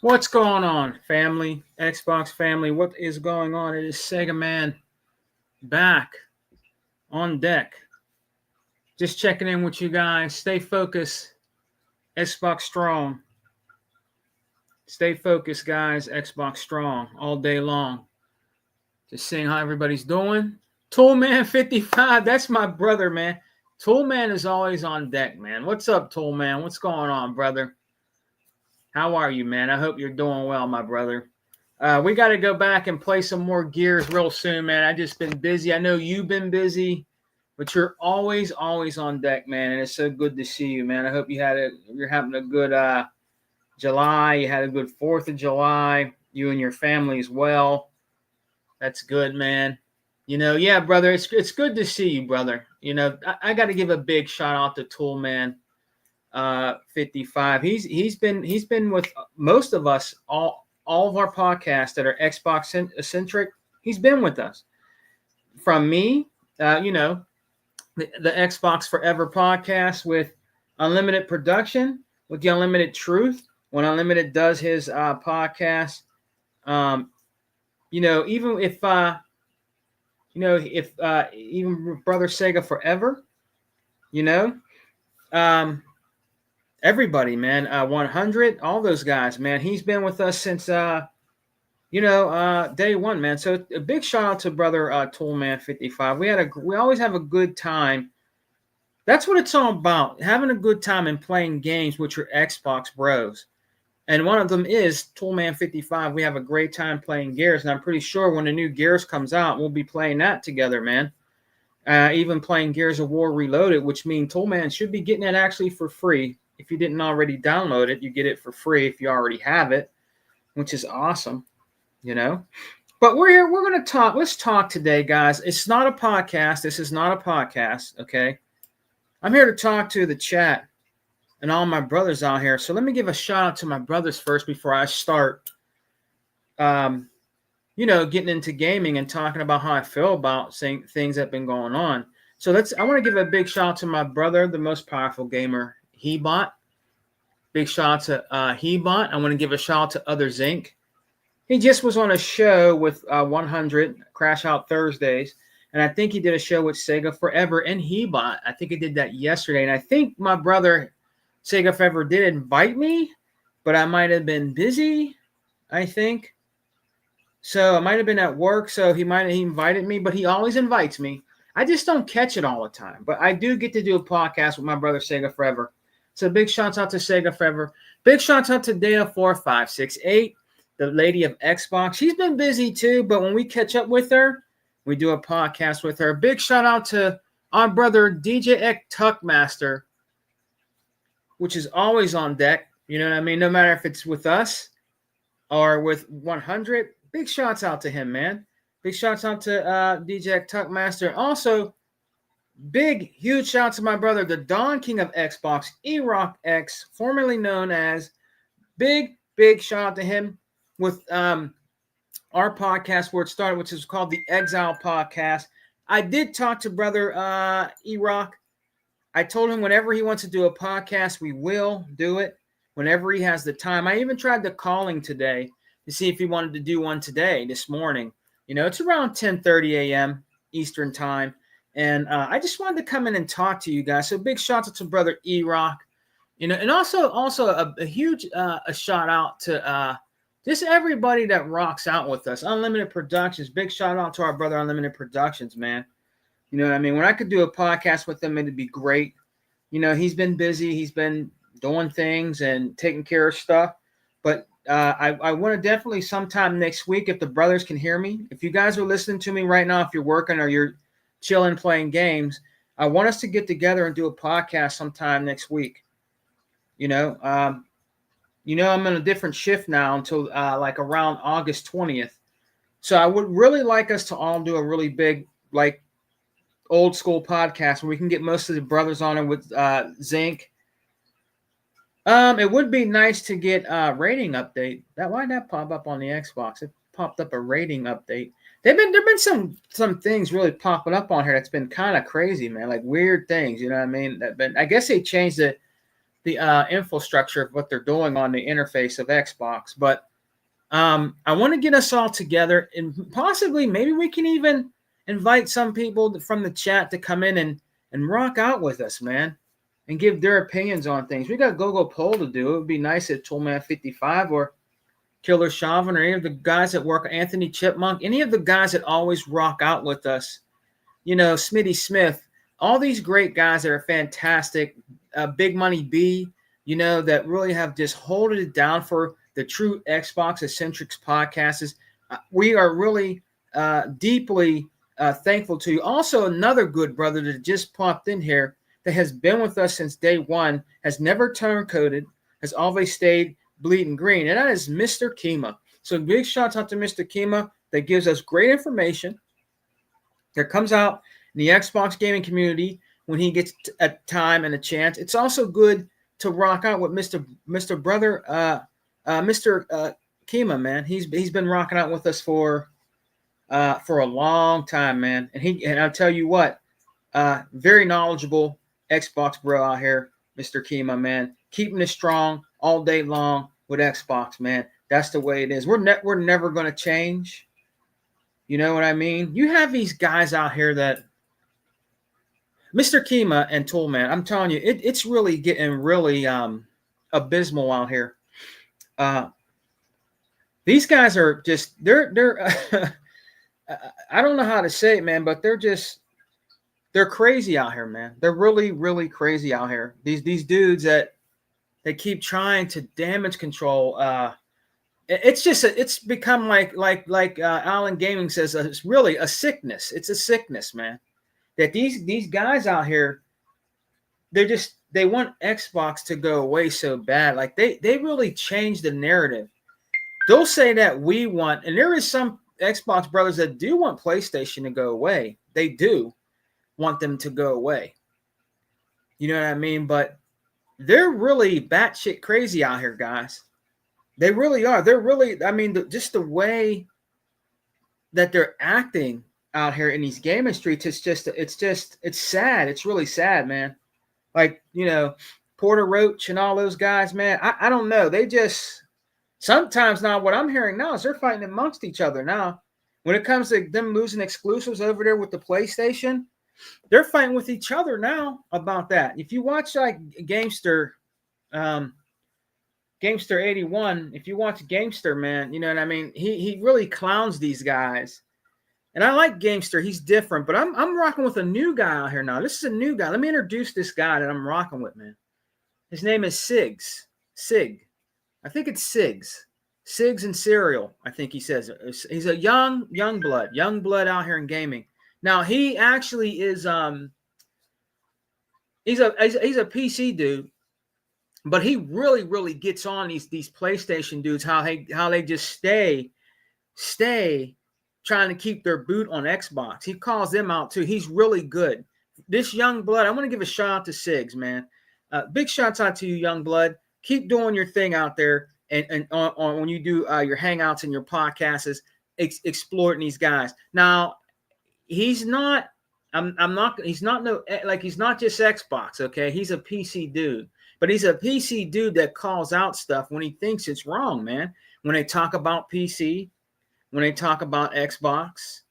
What's going on, family? Xbox family, what is going on? It is Sega Man back on deck. Just checking in with you guys. Stay focused. Xbox strong. Stay focused, guys. Xbox strong all day long. Just seeing how everybody's doing. Toolman 55, that's my brother, man. Toolman is always on deck, man. What's up, Toolman? What's going on, brother? How are you, man? I hope you're doing well, my brother. We got to go back and play some more Gears real soon, man. I just been busy. I know you've been busy, but you're always on deck, man. And it's so good to see you, man. I hope you're having a good July. You had a good 4th of July. You and your family as well. That's good, man. Yeah, brother. It's good to see you, brother. I got to give a big shout out to Toolman 55. He's been with most of us all of our podcasts that are Xbox centric. He's been with us. From me, the Xbox Forever podcast with Unlimited Production, with the Unlimited Truth. When Unlimited does his podcast, even if even Brother Sega Forever, you know, um, everybody, man, 100, all those guys, man. He's been with us since day one, man. So a big shout out to brother Toolman 55. We always have a good time. That's what it's all about, having a good time and playing games with your Xbox bros. And one of them is Toolman 55. We have a great time playing Gears, and I'm pretty sure when the new Gears comes out, we'll be playing that together, man. Even playing Gears of War Reloaded, which means Toolman should be getting it actually for free. If you didn't already download it, you get it for free if you already have it, which is awesome, you know. But we're here. We're going to talk. Let's talk today, guys. It's not a podcast. This is not a podcast, okay? I'm here to talk to the chat and all my brothers out here. So let me give a shout out to my brothers first before I start, getting into gaming and talking about how I feel about things that have been going on. So I want to give a big shout out to my brother, the most powerful gamer, Hebot. Big shout out to Hebot. I want to give a shout out to Other Zinc. He just was on a show with 100 Crash Out Thursdays, and I think he did a show with Sega Forever and Hebot. I think he did that yesterday, and I think my brother Sega Forever did invite me, but I might have been busy, I think. So I might have been at work, so he invited me, but he always invites me. I just don't catch it all the time, but I do get to do a podcast with my brother Sega Forever. So big shouts out to Sega Forever. Big shouts out to Data4568, the lady of Xbox. She's been busy too, but when we catch up with her, we do a podcast with her. Big shout out to our brother DJ X Tuckmaster, which is always on deck. You know what I mean? No matter if it's with us or with 100. Big shouts out to him, man. Big shouts out to DJ Tuckmaster. Also, huge shout out to my brother, the Don King of Xbox, E-Rock X, formerly known as. Big shout out to him with our podcast where it started, which is called the Exile Podcast. I did talk to brother E-Rock. I told him whenever he wants to do a podcast, we will do it whenever he has the time. I even tried to call him today to see if he wanted to do one this morning. It's around 10:30 a.m. Eastern time. And I just wanted to come in and talk to you guys. So big shout out to brother E-Rock. And also a huge a shout out to just everybody that rocks out with us. Unlimited Productions. Big shout out to our brother Unlimited Productions, man. You know what I mean? When I could do a podcast with him, it'd be great. He's been busy. He's been doing things and taking care of stuff. But I want to definitely sometime next week, if the brothers can hear me. If you guys are listening to me right now, if you're working or you're chilling playing games, I want us to get together and do a podcast sometime next week. I'm on a different shift now until like around August 20th. So I would really like us to all do a really big, like, old school podcast where we can get most of the brothers on it with Zinc. It would be nice to get a rating update. Why'd that pop up on the Xbox? It popped up a rating update. There've been some things really popping up on here that's been kind of crazy, man. Like weird things, you know what I mean? I guess they changed infrastructure of what they're doing on the interface of Xbox. But I want to get us all together, and possibly maybe we can even invite some people from the chat to come in and rock out with us, man, and give their opinions on things. We got Google poll to do. It would be nice if Toolman55 or Killer Chauvin or any of the guys that work, Anthony Chipmunk, any of the guys that always rock out with us, Smitty Smith, all these great guys that are fantastic, Big Money B, that really have just holding it down for the true Xbox Eccentrics podcasts. We are really deeply thankful to you. Also, another good brother that just popped in here that has been with us since day one, has never turncoated, has always stayed bleeding green, and that is Mr. Kima. So big shout out to Mr. Kima that gives us great information that comes out in the Xbox gaming community when he gets a time and a chance. It's also good to rock out with Mr. Kima, man. He's been rocking out with us for a long time, man. And I'll tell you what, very knowledgeable Xbox bro out here, Mr. Kima, man. Keeping it strong all day long with Xbox, man. That's the way it is. We're never going to change. You know what I mean? You have these guys out here that Mr. Kima and Toolman, I'm telling you, it's really getting really abysmal out here. These guys are just they're I don't know how to say it, man, but they're crazy out here, man. They're really, really crazy out here. These dudes that they keep trying to damage control. It's become like Alan Gaming says, it's really a sickness. It's a sickness, man. That these guys out here, they want Xbox to go away so bad. Like they really changed the narrative. They'll say that we want, and there is some Xbox brothers that do want PlayStation to go away. They do want them to go away. You know what I mean? But they're really batshit crazy out here, guys. They really are. They're really, I mean, just the way that they're acting out here in these gaming streets, it's sad. It's really sad, man. Like, Porter Roach and all those guys, man. I don't know. They just, sometimes now what I'm hearing now is they're fighting amongst each other now. When it comes to them losing exclusives over there with the PlayStation, they're fighting with each other now about that. If you watch like Gamester 81, if you watch Gamester, man, you know what I mean? He really clowns these guys. And I like Gamester. He's different, but I'm rocking with a new guy out here now. This is a new guy. Let me introduce this guy that I'm rocking with, man. His name is Sigs. Sig. I think it's Sigs. Sigs and Serial, I think he says. He's a young blood out here in gaming. Now he actually is he's a PC dude, but he really, really gets on these PlayStation dudes, how they just stay trying to keep their boot on Xbox. He calls them out too. He's really good. This young blood, I want to give a shout out to Sigs, man. Big shouts out to you, young blood. Keep doing your thing out there, and on when you do your hangouts and your podcasts, exploiting these guys. Now, he's not. He's not just Xbox. Okay, he's a PC dude, but he's a PC dude that calls out stuff when he thinks it's wrong, man. When they talk about PC, when they talk about Xbox,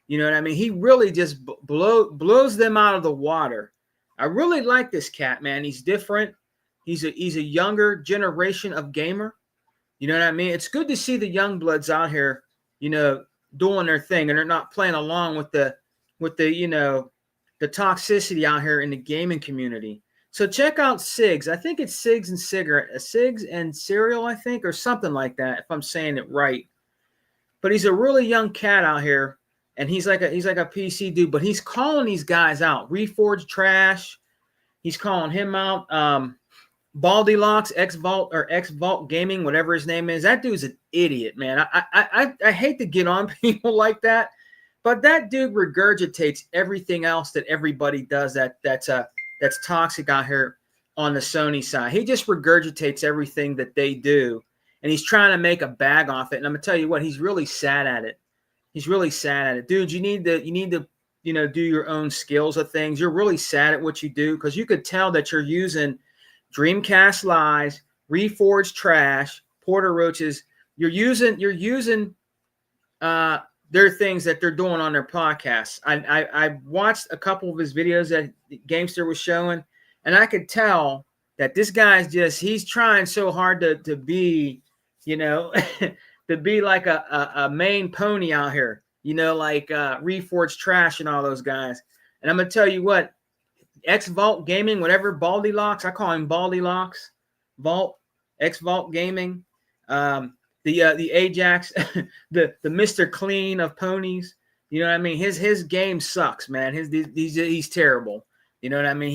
you know what I mean? He really just blows them out of the water. I really like this cat, man. He's different. He's a younger generation of gamer. You know what I mean? It's good to see the young bloods out here, doing their thing, and they're not playing along with the toxicity out here in the gaming community. So check out Sigs. I think it's Sigs and Sigs and Serial, I think, or something like that, if I'm saying it right. But he's a really young cat out here, and he's like a PC dude, but he's calling these guys out. Reforged Trash, he's calling him out. Baldylocks, X-Vault Gaming, whatever his name is. That dude's an idiot, man. I hate to get on people like that, but that dude regurgitates everything else that everybody does that's toxic out here on the Sony side. He just regurgitates everything that they do, and he's trying to make a bag off it. And I'm gonna tell you what, he's really sad at it. He's really sad at it, dude. You need to do your own skills of things. You're really sad at what you do, because you could tell that you're using Dreamcast lies, Reforged trash, Porter Roaches. You're using their things that they're doing on their podcasts. I watched a couple of his videos that Gamester was showing, and I could tell that this guy's he's trying so hard to be, to be like a main pony out here, like Reforged Trash and all those guys. And I'm gonna tell you what, X Vault Gaming, whatever, Baldy Locks, I call him Baldy Locks, Vault, X Vault Gaming, the Ajax, the Mr. Clean of ponies. You know what I mean? His game sucks, man. He's terrible. You know what I mean?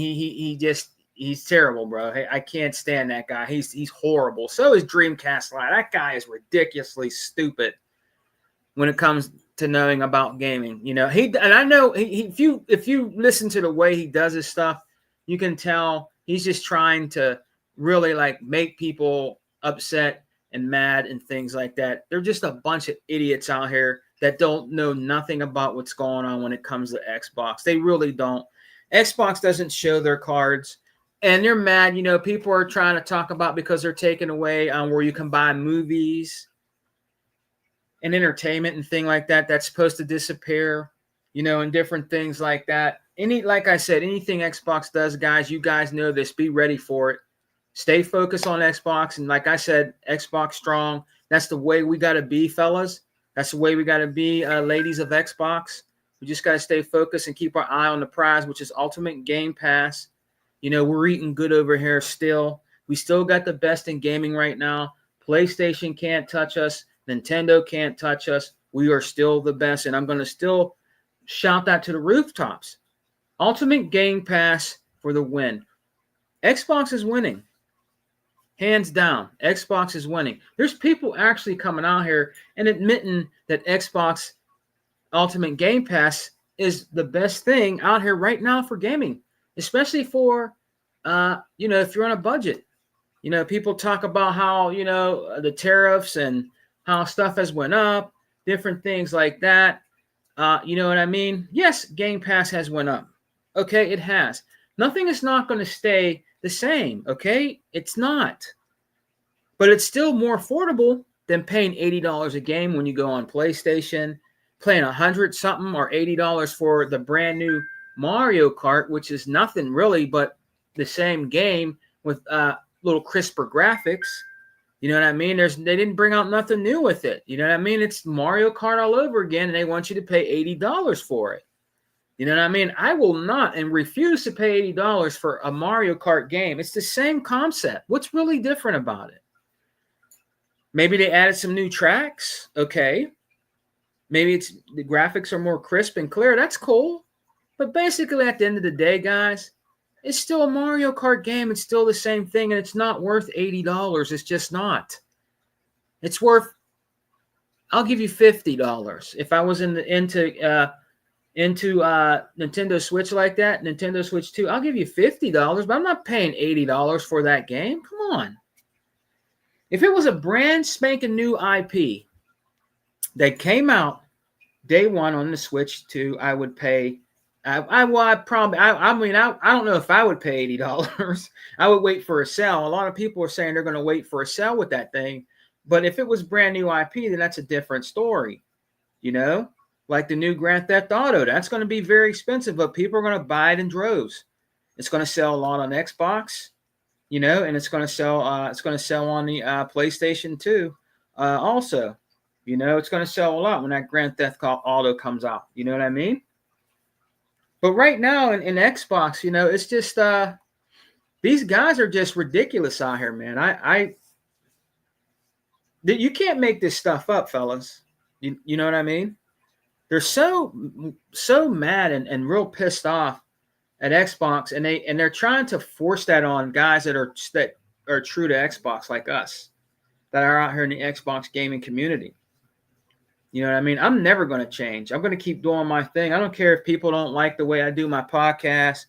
He's terrible, bro. Hey, I can't stand that guy. He's horrible. So is Dreamcast Live. That guy is ridiculously stupid when it comes to knowing about gaming. I know if you listen to the way he does his stuff, you can tell he's just trying to really like make people upset and mad and things like that. They're just a bunch of idiots out here that don't know nothing about what's going on when it comes to Xbox. They really don't. Xbox doesn't show their cards, and they're mad. People are trying to talk about because they're taking away where you can buy movies and entertainment and thing like that. That's supposed to disappear, and different things like that. Like I said, anything Xbox does, guys, you guys know this. Be ready for it. Stay focused on Xbox. And like I said, Xbox strong. That's the way we got to be, fellas. That's the way we got to be, ladies of Xbox. We just got to stay focused and keep our eye on the prize, which is Ultimate Game Pass. We're eating good over here still. We still got the best in gaming right now. PlayStation can't touch us. Nintendo can't touch us. We are still the best, and I'm going to still shout that to the rooftops. Ultimate Game Pass for the win. Xbox is winning. Hands down, Xbox is winning. There's people actually coming out here and admitting that Xbox Ultimate Game Pass is the best thing out here right now for gaming, especially for, if you're on a budget. People talk about how, the tariffs and how stuff has went up, different things like that. You know what I mean? Yes, Game Pass has went up. Okay, it has. Nothing is not going to stay the same, okay? It's not. But it's still more affordable than paying $80 a game when you go on PlayStation, paying $100-something or $80 for the brand new Mario Kart, which is nothing really but the same game with little crisper graphics. You know what I mean? They didn't bring out nothing new with it. You know what I mean? It's Mario Kart all over again, and they want you to pay $80 for it. You know what I mean? I will not and refuse to pay $80 for a Mario Kart game. It's the same concept. What's really different about it? Maybe they added some new tracks. Okay. Maybe the graphics are more crisp and clear. That's cool. But basically, at the end of the day, guys, it's still a Mario Kart game. It's still the same thing, and it's not worth $80. It's just not. It's worth, I'll give you $50. If I was into Nintendo Switch like that, Nintendo Switch 2, I'll give you $50, but I'm not paying $80 for that game. Come on. If it was a brand spanking new IP that came out day one on the Switch 2, I would pay. I don't know if I would pay $80. I would wait for a sale. A lot of people are saying they're going to wait for a sale with that thing. But if it was brand new IP, then that's a different story. Like the new Grand Theft Auto, that's going to be very expensive, but people are going to buy it in droves. It's going to sell a lot on Xbox, and it's going to sell. It's going to sell on the PlayStation 2, also. It's going to sell a lot when that Grand Theft Auto comes out. You know what I mean? But right now in Xbox, it's just these guys are just ridiculous out here, man. You can't make this stuff up, fellas. You know what I mean? They're so mad and real pissed off at Xbox, and they're trying to force that on guys that are true to Xbox like us, that are out here in the Xbox gaming community. You know what I mean? I'm never going to change. I'm going to keep doing my thing. I don't care if people don't like the way I do my podcast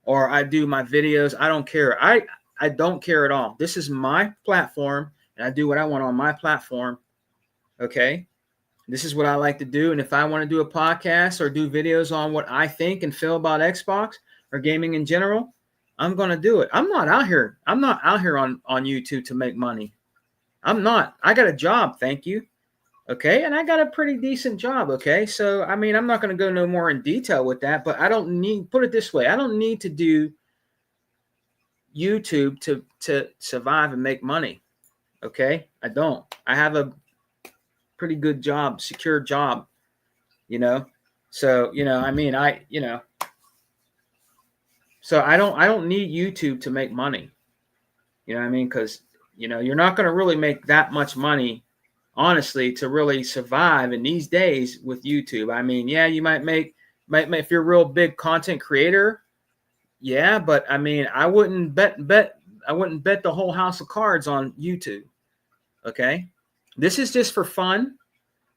or I do my videos. I don't care. I don't care at all. This is my platform, and I do what I want on my platform. Okay? This is what I like to do. And if I want to do a podcast or do videos on what I think and feel about Xbox or gaming in general, I'm going to do it. I'm not out here. I'm not out here on YouTube to make money. I'm not. I got a job. Thank you. Okay. And I got a pretty decent job. Okay. So, I mean, I'm not going to go no more in detail with that, but I don't need, put it this way, I don't need to do YouTube to survive and make money. Okay. I don't. I have a pretty good job, secure job, you know? So, I mean, so I don't need YouTube to make money. You know what I mean? Because, you're not going to really make that much money, honestly, to really survive in these days with YouTube. I mean, yeah, you might make if you're a real big content creator. Yeah, but I mean, I wouldn't bet the whole house of cards on YouTube. Okay. This is just for fun.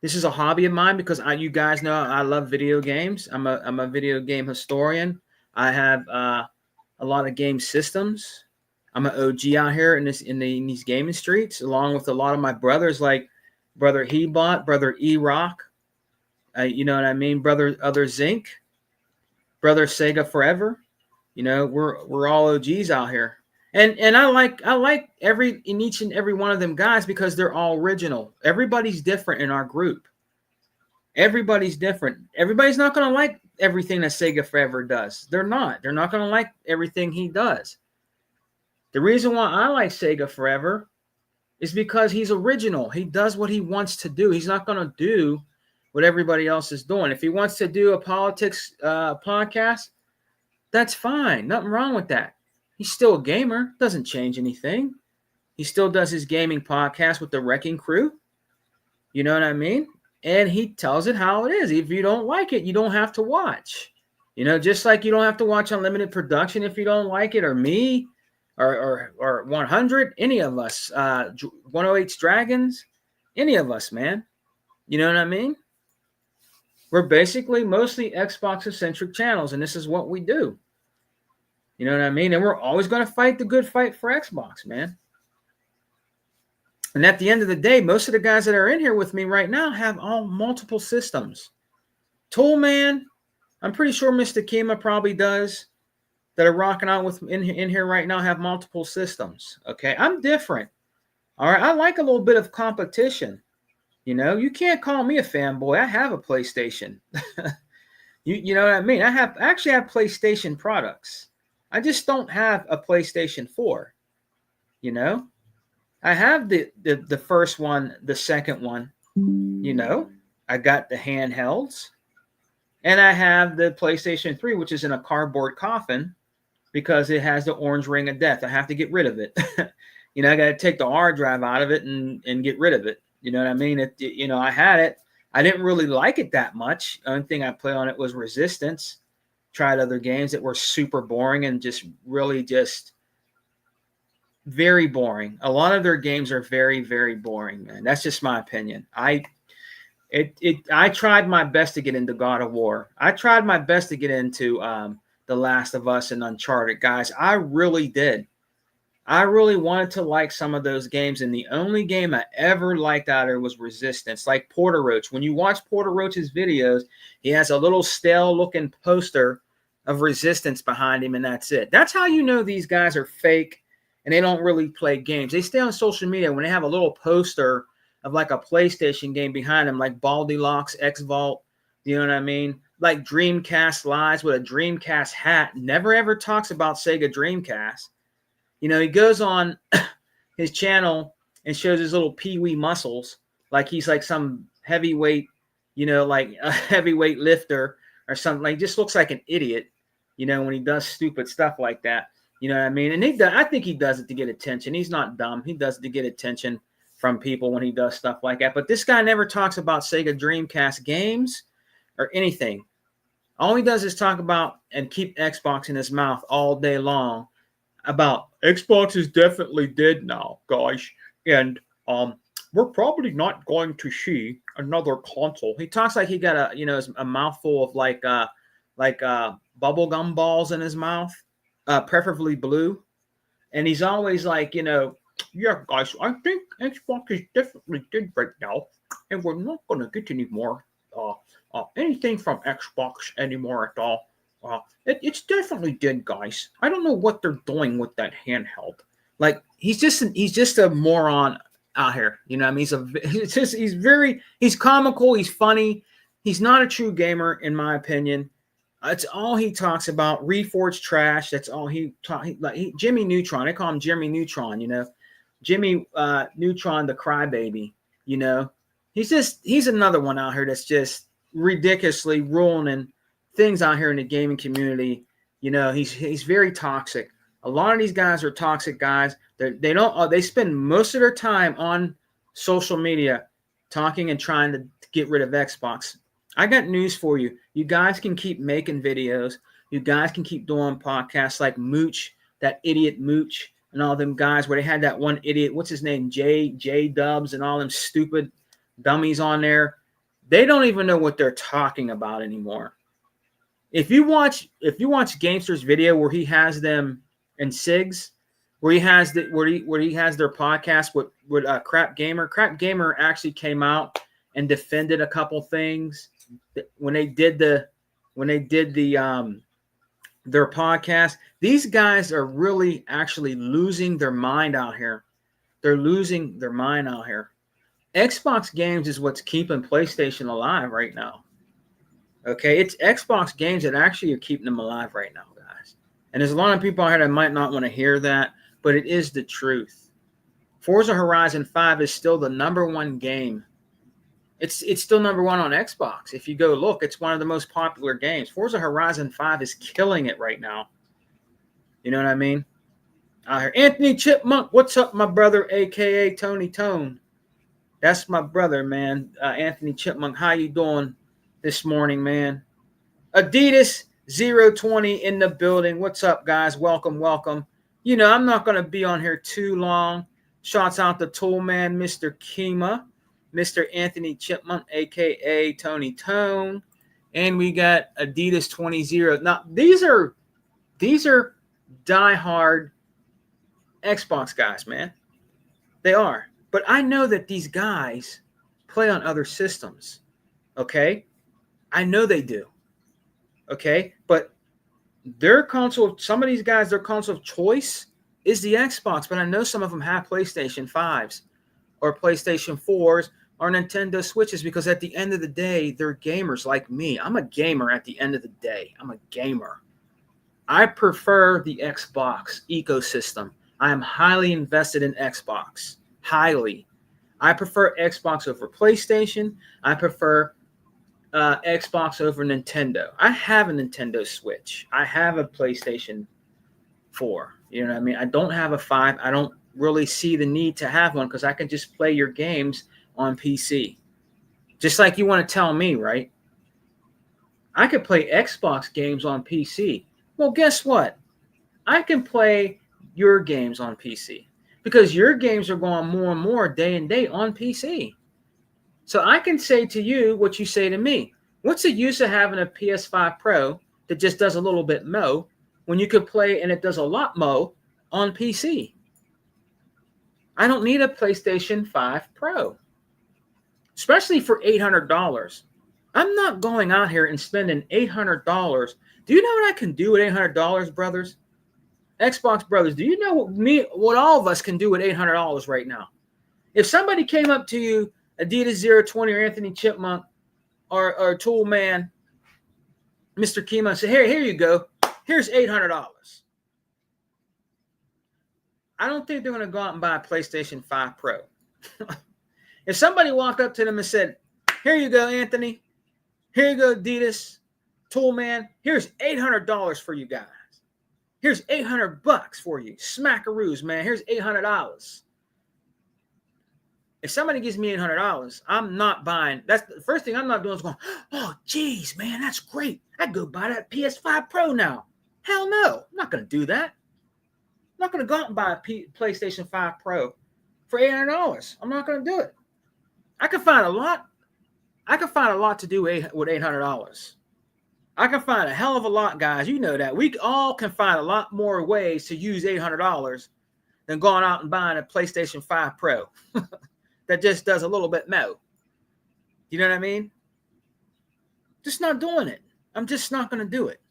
This is a hobby of mine because you guys know I love video games. I'm a video game historian. I have a lot of game systems. I'm an OG out here in these gaming streets, along with a lot of my brothers, like brother Hebot, brother E-Rock, you know what I mean, brother Other Zinc, brother Sega Forever. We're all OGs out here, and I like each and every one of them guys because they're all original. Everybody's different in our group. Everybody's different. Everybody's not going to like everything that Sega Forever does. They're not. They're not going to like everything he does. The reason why I like Sega Forever is because he's original. He does what he wants to do. He's not going to do what everybody else is doing. If he wants to do a politics podcast, that's fine. Nothing wrong with that. He's still a gamer. Doesn't change anything. He still does his gaming podcast with the Wrecking Crew. You know what I mean? And he tells it how it is. If you don't like it, you don't have to watch. Just like you don't have to watch Unlimited Production if you don't like it, or me, or 100, any of us, 108's Dragons, any of us, man. You know what I mean? We're basically mostly Xbox-centric channels, and this is what we do. You know what I mean? And we're always going to fight the good fight for Xbox, man. And at the end of the day, most of the guys that are in here with me right now have all multiple systems. Toolman, I'm pretty sure Mr. Kima probably does, that are rocking out with in here right now, have multiple systems. Okay, I'm different. All right, I like a little bit of competition. You can't call me a fanboy. I have a PlayStation. you know what I mean? I actually have PlayStation products. I just don't have a PlayStation 4. I have the first one, the second one. I got the handhelds, and I have the PlayStation 3, which is in a cardboard coffin because it has the orange ring of death. I have to get rid of it. I got to take the hard drive out of it and get rid of it. You know what I mean? I had it. I didn't really like it that much. The only thing I played on it was Resistance. Tried other games that were super boring and just really just very boring. A lot of their games are very, very boring, man. That's just my opinion. I tried my best to get into God of War. I tried my best to get into The Last of Us and Uncharted, guys. I really did. I really wanted to like some of those games, and the only game I ever liked out there was Resistance, like Porter Roach. When you watch Porter Roach's videos, he has a little stale-looking poster of Resistance behind him, and that's it. That's how you know these guys are fake, and they don't really play games. They stay on social media when they have a little poster of like a PlayStation game behind them, like Baldilocks, X-Vault, you know what I mean? Like Dreamcast Lives with a Dreamcast hat. Never ever talks about Sega Dreamcast. He goes on his channel and shows his little pee-wee muscles like he's like some heavyweight, like a heavyweight lifter or something. Like, just looks like an idiot, when he does stupid stuff like that. You know what I mean? And I think he does it to get attention. He's not dumb. He does it to get attention from people when he does stuff like that. But this guy never talks about Sega Dreamcast games or anything. All he does is talk about and keep Xbox in his mouth all day long about Xbox is definitely dead now, guys. And we're probably not going to see another console. He talks like he got a mouthful of like bubblegum balls in his mouth, preferably blue. And he's always like, yeah, guys, I think Xbox is definitely dead right now, and we're not going to get any more anything from Xbox anymore at all. Well, it's definitely dead, guys. I don't know what they're doing with that handheld. Like he's just a moron out here. You know, what I mean, he's comical. He's funny. He's not a true gamer, in my opinion. That's all he talks about. Reforged trash. That's all he talk. Jimmy Neutron. They call him Jimmy Neutron. You know, Jimmy Neutron, the crybaby. You know, he's another one out here that's just ridiculously ruining things out here in the gaming community. You know, he's very toxic. A lot of these guys are toxic guys. They spend most of their time on social media talking and trying to get rid of Xbox. I got news for you. You guys can keep making videos. You guys can keep doing podcasts like Mooch, that idiot Mooch, and all them guys where they had that one idiot, what's his name, J Dubs, and all them stupid dummies on there. They don't even know what they're talking about anymore. If you watch Gamster's video where he has them in SIGs, where he has their podcast with Crap Gamer actually came out and defended a couple things when they did their podcast. These guys are really actually losing their mind out here. They're losing their mind out here. Xbox games is what's keeping PlayStation alive right now. Okay, it's Xbox games that actually are keeping them alive right now, guys. And there's a lot of people out here that might not want to hear that, but it is the truth. Forza Horizon 5 is still the number one game. It's still number one on Xbox. If you go look, it's one of the most popular games. Forza Horizon 5 is killing it right now. You know what I mean? Out here, Anthony Chipmunk, what's up, my brother, a.k.a. Tony Tone? That's my brother, man. Anthony Chipmunk, how you doing this morning, man? Adidas 020 in the building. What's up, guys? Welcome, welcome. You know, I'm not going to be on here too long. Shouts out to Toolman, Mr. Kima, Mr. Anthony Chipmunk, a.k.a. Tony Tone. And we got Adidas 20. Now, these are diehard Xbox guys, man. They are. But I know that these guys play on other systems, okay? I know they do, okay? But some of these guys, their console of choice is the Xbox, but I know some of them have PlayStation 5s or PlayStation 4s or Nintendo Switches because at the end of the day, they're gamers like me. I'm a gamer at the end of the day. I'm a gamer. I prefer the Xbox ecosystem. I am highly invested in Xbox. Highly. I prefer Xbox over PlayStation. I prefer Xbox over Nintendo. I have a Nintendo Switch. I have a PlayStation 4. You know what I mean? I don't have a 5. I don't really see the need to have one because I can just play your games on PC. Just like you want to tell me, right? I could play Xbox games on PC. Well, guess what? I can play your games on PC because your games are going more and more day and day on PC. So I can say to you what you say to me. What's the use of having a PS5 Pro that just does a little bit mo when you could play and it does a lot mo on PC? I don't need a PlayStation 5 Pro, especially for $800. I'm not going out here and spending $800. Do you know what I can do with $800, brothers? Xbox brothers, do you know what all of us can do with $800 right now? If somebody came up to you, Adidas 020 or Anthony Chipmunk or Tool Man, Mr. Kima, and say, here you go. Here's $800. I don't think they're going to go out and buy a PlayStation 5 Pro. If somebody walked up to them and said, here you go, Anthony. Here you go, Adidas, Tool Man. Here's $800 for you guys. Here's $800 for you. Smackaroos, man. Here's $800. If somebody gives me $800, I'm not buying. That's the first thing I'm not doing is going, oh, geez, man, that's great. I'd go buy that PS5 Pro now. Hell no. I'm not going to do that. I'm not going to go out and buy a PlayStation 5 Pro for $800. I'm not going to do it. I can find a lot to do with $800. I can find a hell of a lot, guys. You know that. We all can find a lot more ways to use $800 than going out and buying a PlayStation 5 Pro that just does a little bit more. You know what I mean? Just not doing it. I'm just not going to do it.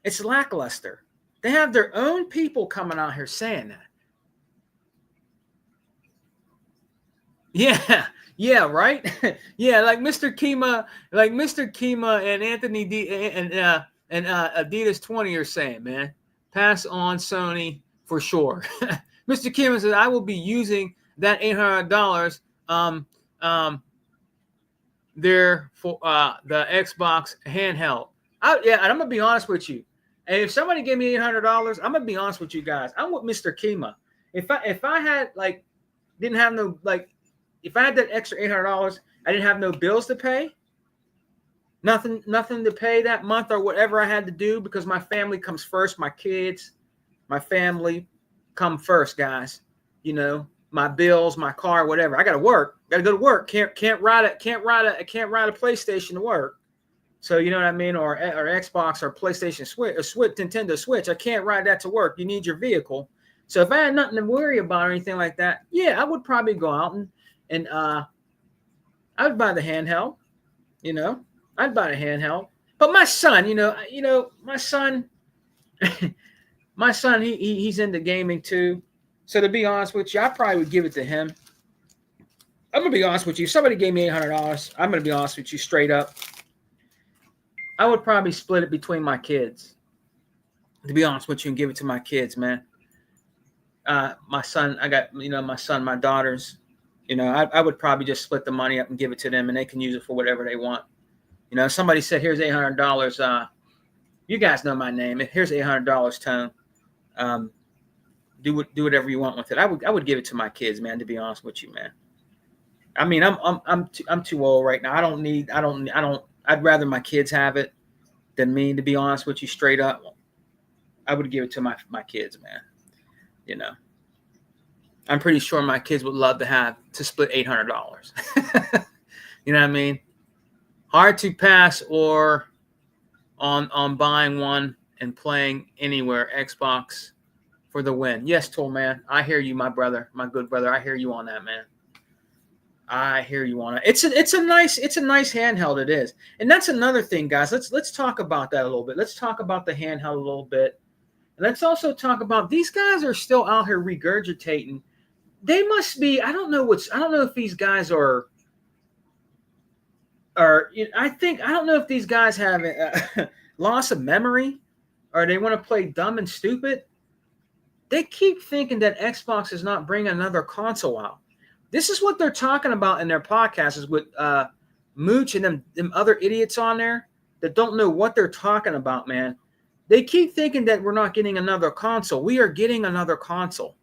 It's lackluster. They have their own people coming out here saying that. Yeah, right. Yeah, like Mr. Kima and Anthony D and Adidas 20 are saying, man, pass on Sony for sure. Mr. Kima says, I will be using that $800 there for the Xbox handheld. And I'm gonna be honest with you. And if somebody gave me $800, I'm gonna be honest with you guys. I'm with Mr. Kima. If I had didn't have no if I had that extra $800, I didn't have no bills to pay, nothing to pay that month or whatever I had to do, because my family comes first. My kids, my family come first, guys. You know, my bills, my car, whatever. I got to work. Got to go to work. Can't ride a PlayStation to work. So you know what I mean, or Xbox or PlayStation Switch, Nintendo Switch. I can't ride that to work. You need your vehicle. So if I had nothing to worry about or anything like that, yeah, I would probably go out and I would buy the handheld. You know, I'd buy the handheld. But my son, my son, he's into gaming too. So to be honest with you, I probably would give it to him. I'm gonna be honest with you. If somebody gave me $800, I'm gonna be honest with you straight up. I would probably split it between my kids. To be honest with you, and give it to my kids, man. My son, my son, my daughters. I would probably just split the money up and give it to them, and they can use it for whatever they want. Somebody said, "Here's $800." You guys know my name. Here's $800, Tone. Do whatever you want with it. I would give it to my kids, man. To be honest with you, man. I mean, I'm too old right now. I'd rather my kids have it than me. To be honest with you, straight up, I would give it to my kids, man. I'm pretty sure my kids would love to split $800. You know what I mean? Hard to pass or on buying one and playing anywhere. Xbox for the win. Yes, Tool Man. I hear you, my brother, my good brother. I hear you on that, man. I hear you on it. It's a nice handheld. It is, and that's another thing, guys. Let's talk about that a little bit. Let's talk about the handheld a little bit. And let's also talk about these guys are still out here regurgitating. They must be. I don't know if these guys are. I don't know if these guys have a loss of memory, or they want to play dumb and stupid. They keep thinking that Xbox is not bringing another console out. This is what they're talking about in their podcasts, is with Mooch and them other idiots on there that don't know what they're talking about, man. They keep thinking that we're not getting another console. We are getting another console.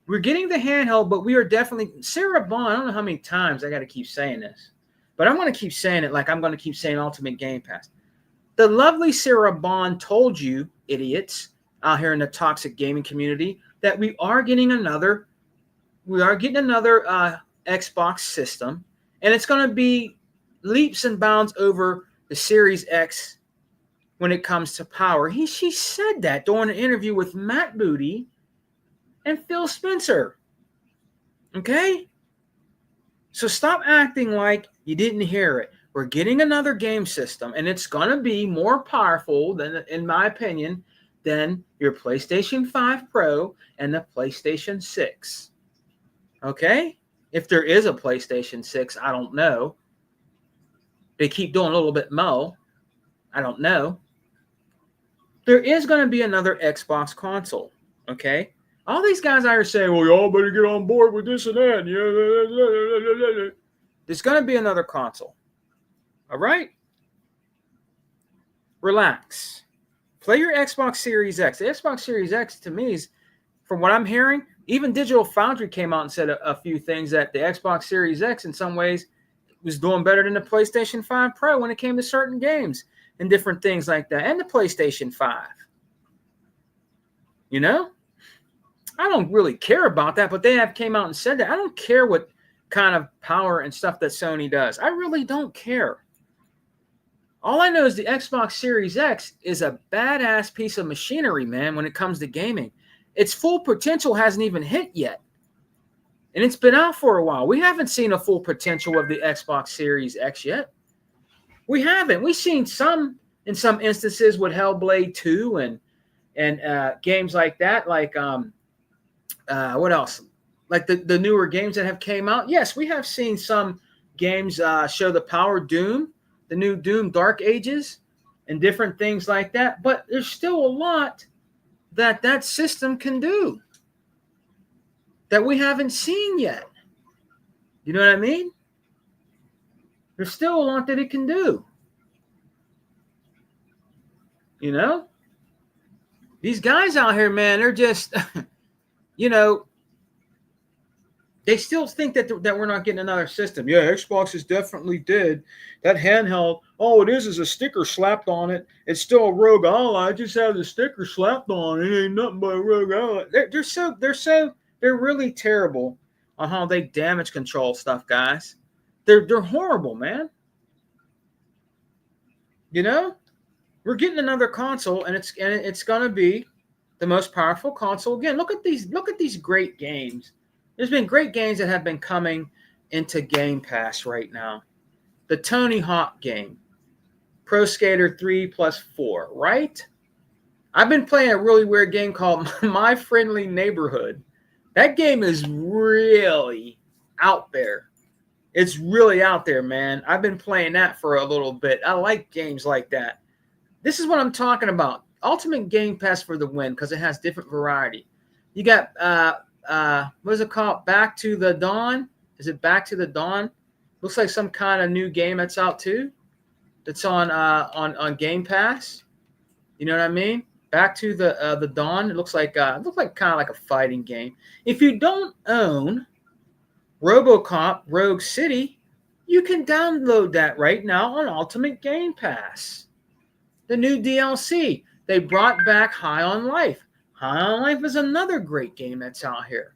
We're getting the handheld, but we are definitely... Sarah Bond, I don't know how many times I got to keep saying this, but I'm going to keep saying it like I'm going to keep saying Ultimate Game Pass. The lovely Sarah Bond told you, idiots, out here in the toxic gaming community, that we are getting another Xbox system, and it's going to be leaps and bounds over the Series X when it comes to power. She said that during an interview with Matt Booty and Phil Spencer. Okay? So stop acting like you didn't hear it. We're getting another game system, and it's going to be more powerful than, in my opinion, than your PlayStation 5 Pro and the PlayStation 6. Okay? If there is a PlayStation 6, I don't know. They keep doing a little bit more. I don't know. There is going to be another Xbox console. Okay? All these guys out here saying, well, y'all better get on board with this and that. There's going to be another console. All right? Relax. Play your Xbox Series X. The Xbox Series X, to me, is, from what I'm hearing, even Digital Foundry came out and said a few things that the Xbox Series X, in some ways, was doing better than the PlayStation 5 Pro when it came to certain games and different things like that, and the PlayStation 5. You know? I don't really care about that, but they have came out and said that. I don't care what kind of power and stuff that Sony does. I really don't care. All I know is the Xbox Series X is a badass piece of machinery, man, when it comes to gaming. Its full potential hasn't even hit yet. And it's been out for a while. We haven't seen a full potential of the Xbox Series X yet. We haven't. We've seen some in some instances with Hellblade 2 and games like that, like what else? Like the newer games that have came out. Yes, we have seen some games show the power of Doom, the new Doom Dark Ages, and different things like that. But there's still a lot that system can do that we haven't seen yet. You know what I mean? There's still a lot that it can do. You know? These guys out here, man, they're just, you know, they still think that we're not getting another system. Yeah, Xbox is definitely dead. That handheld, all it is a sticker slapped on it. It's still a Rogue Ally. I just have the sticker slapped on it. It ain't nothing but a Rogue Ally. They're really terrible on how they damage control stuff, guys. They're horrible, man. You know, we're getting another console, and it's gonna be the most powerful console again. Look at these great games. There's been great games that have been coming into Game Pass right now. The Tony Hawk game, Pro Skater 3 plus 4, right? I've been playing a really weird game called My Friendly Neighborhood. That game is really out there. It's really out there, man. I've been playing that for a little bit. I like games like that. This is what I'm talking about. Ultimate Game Pass for the win because it has different variety. You got what is it called? Back to the Dawn? Is it Back to the Dawn? Looks like some kind of new game that's out too. That's on Game Pass. You know what I mean? Back to the Dawn. It looks like kind of like a fighting game. If you don't own RoboCop Rogue City, you can download that right now on Ultimate Game Pass. The new DLC. They brought back High on Life. High on Life is another great game that's out here.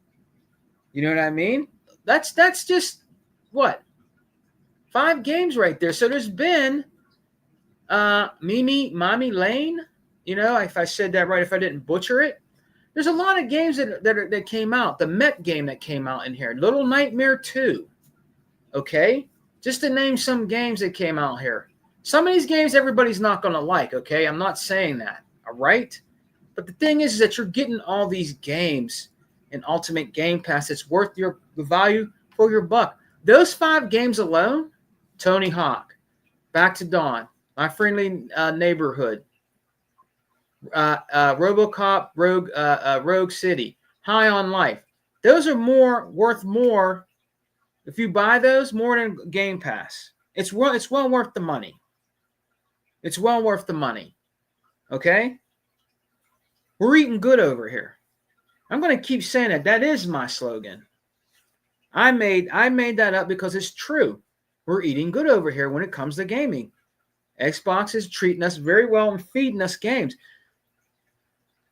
You know what I mean? That's just what? 5 games right there. So there's been Mommy Lane. You know, if I said that right, if I didn't butcher it. There's a lot of games that came out. The Met game that came out in here. Little Nightmare 2. Okay? Just to name some games that came out here. Some of these games everybody's not going to like, okay? I'm not saying that, all right? But the thing is that you're getting all these games in Ultimate Game Pass. It's worth the value for your buck. Those 5 games alone, Tony Hawk, Back to Dawn, My Friendly Neighborhood, RoboCop, Rogue City, High on Life. Those are worth more if you buy those more than Game Pass. It's well worth the money. It's well worth the money. Okay? We're eating good over here. I'm going to keep saying that. That is my slogan. I made that up because it's true. We're eating good over here when it comes to gaming. Xbox is treating us very well and feeding us games.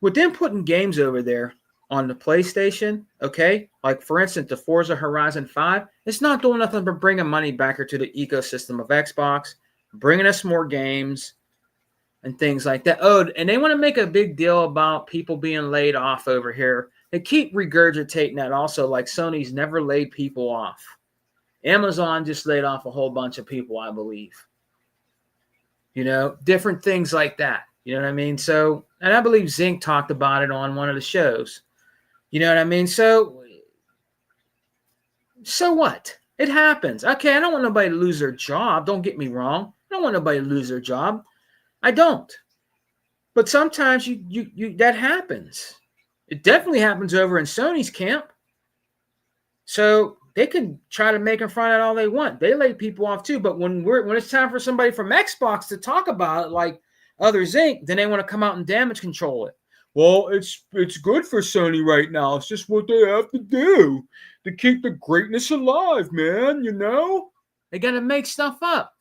With them putting games over there on the PlayStation, okay, like for instance, the Forza Horizon 5, it's not doing nothing but bringing money back to the ecosystem of Xbox, bringing us more games and things like that. Oh, and they want to make a big deal about people being laid off over here. They keep regurgitating that also, like Sony's never laid people off. Amazon just laid off a whole bunch of people, I believe. You know, different things like that. You know what I mean? So, and I believe Zink talked about it on one of the shows. You know what I mean? So what? It happens. Okay, I don't want nobody to lose their job. Don't get me wrong. I don't want nobody to lose their job. I don't. But sometimes you that happens. It definitely happens over in Sony's camp. So they can try to make in front of it all they want. They lay people off too. But when it's time for somebody from Xbox to talk about it, like others Inc., then they want to come out and damage control it. Well, it's good for Sony right now. It's just what they have to do to keep the greatness alive, man. You know, they got to make stuff up.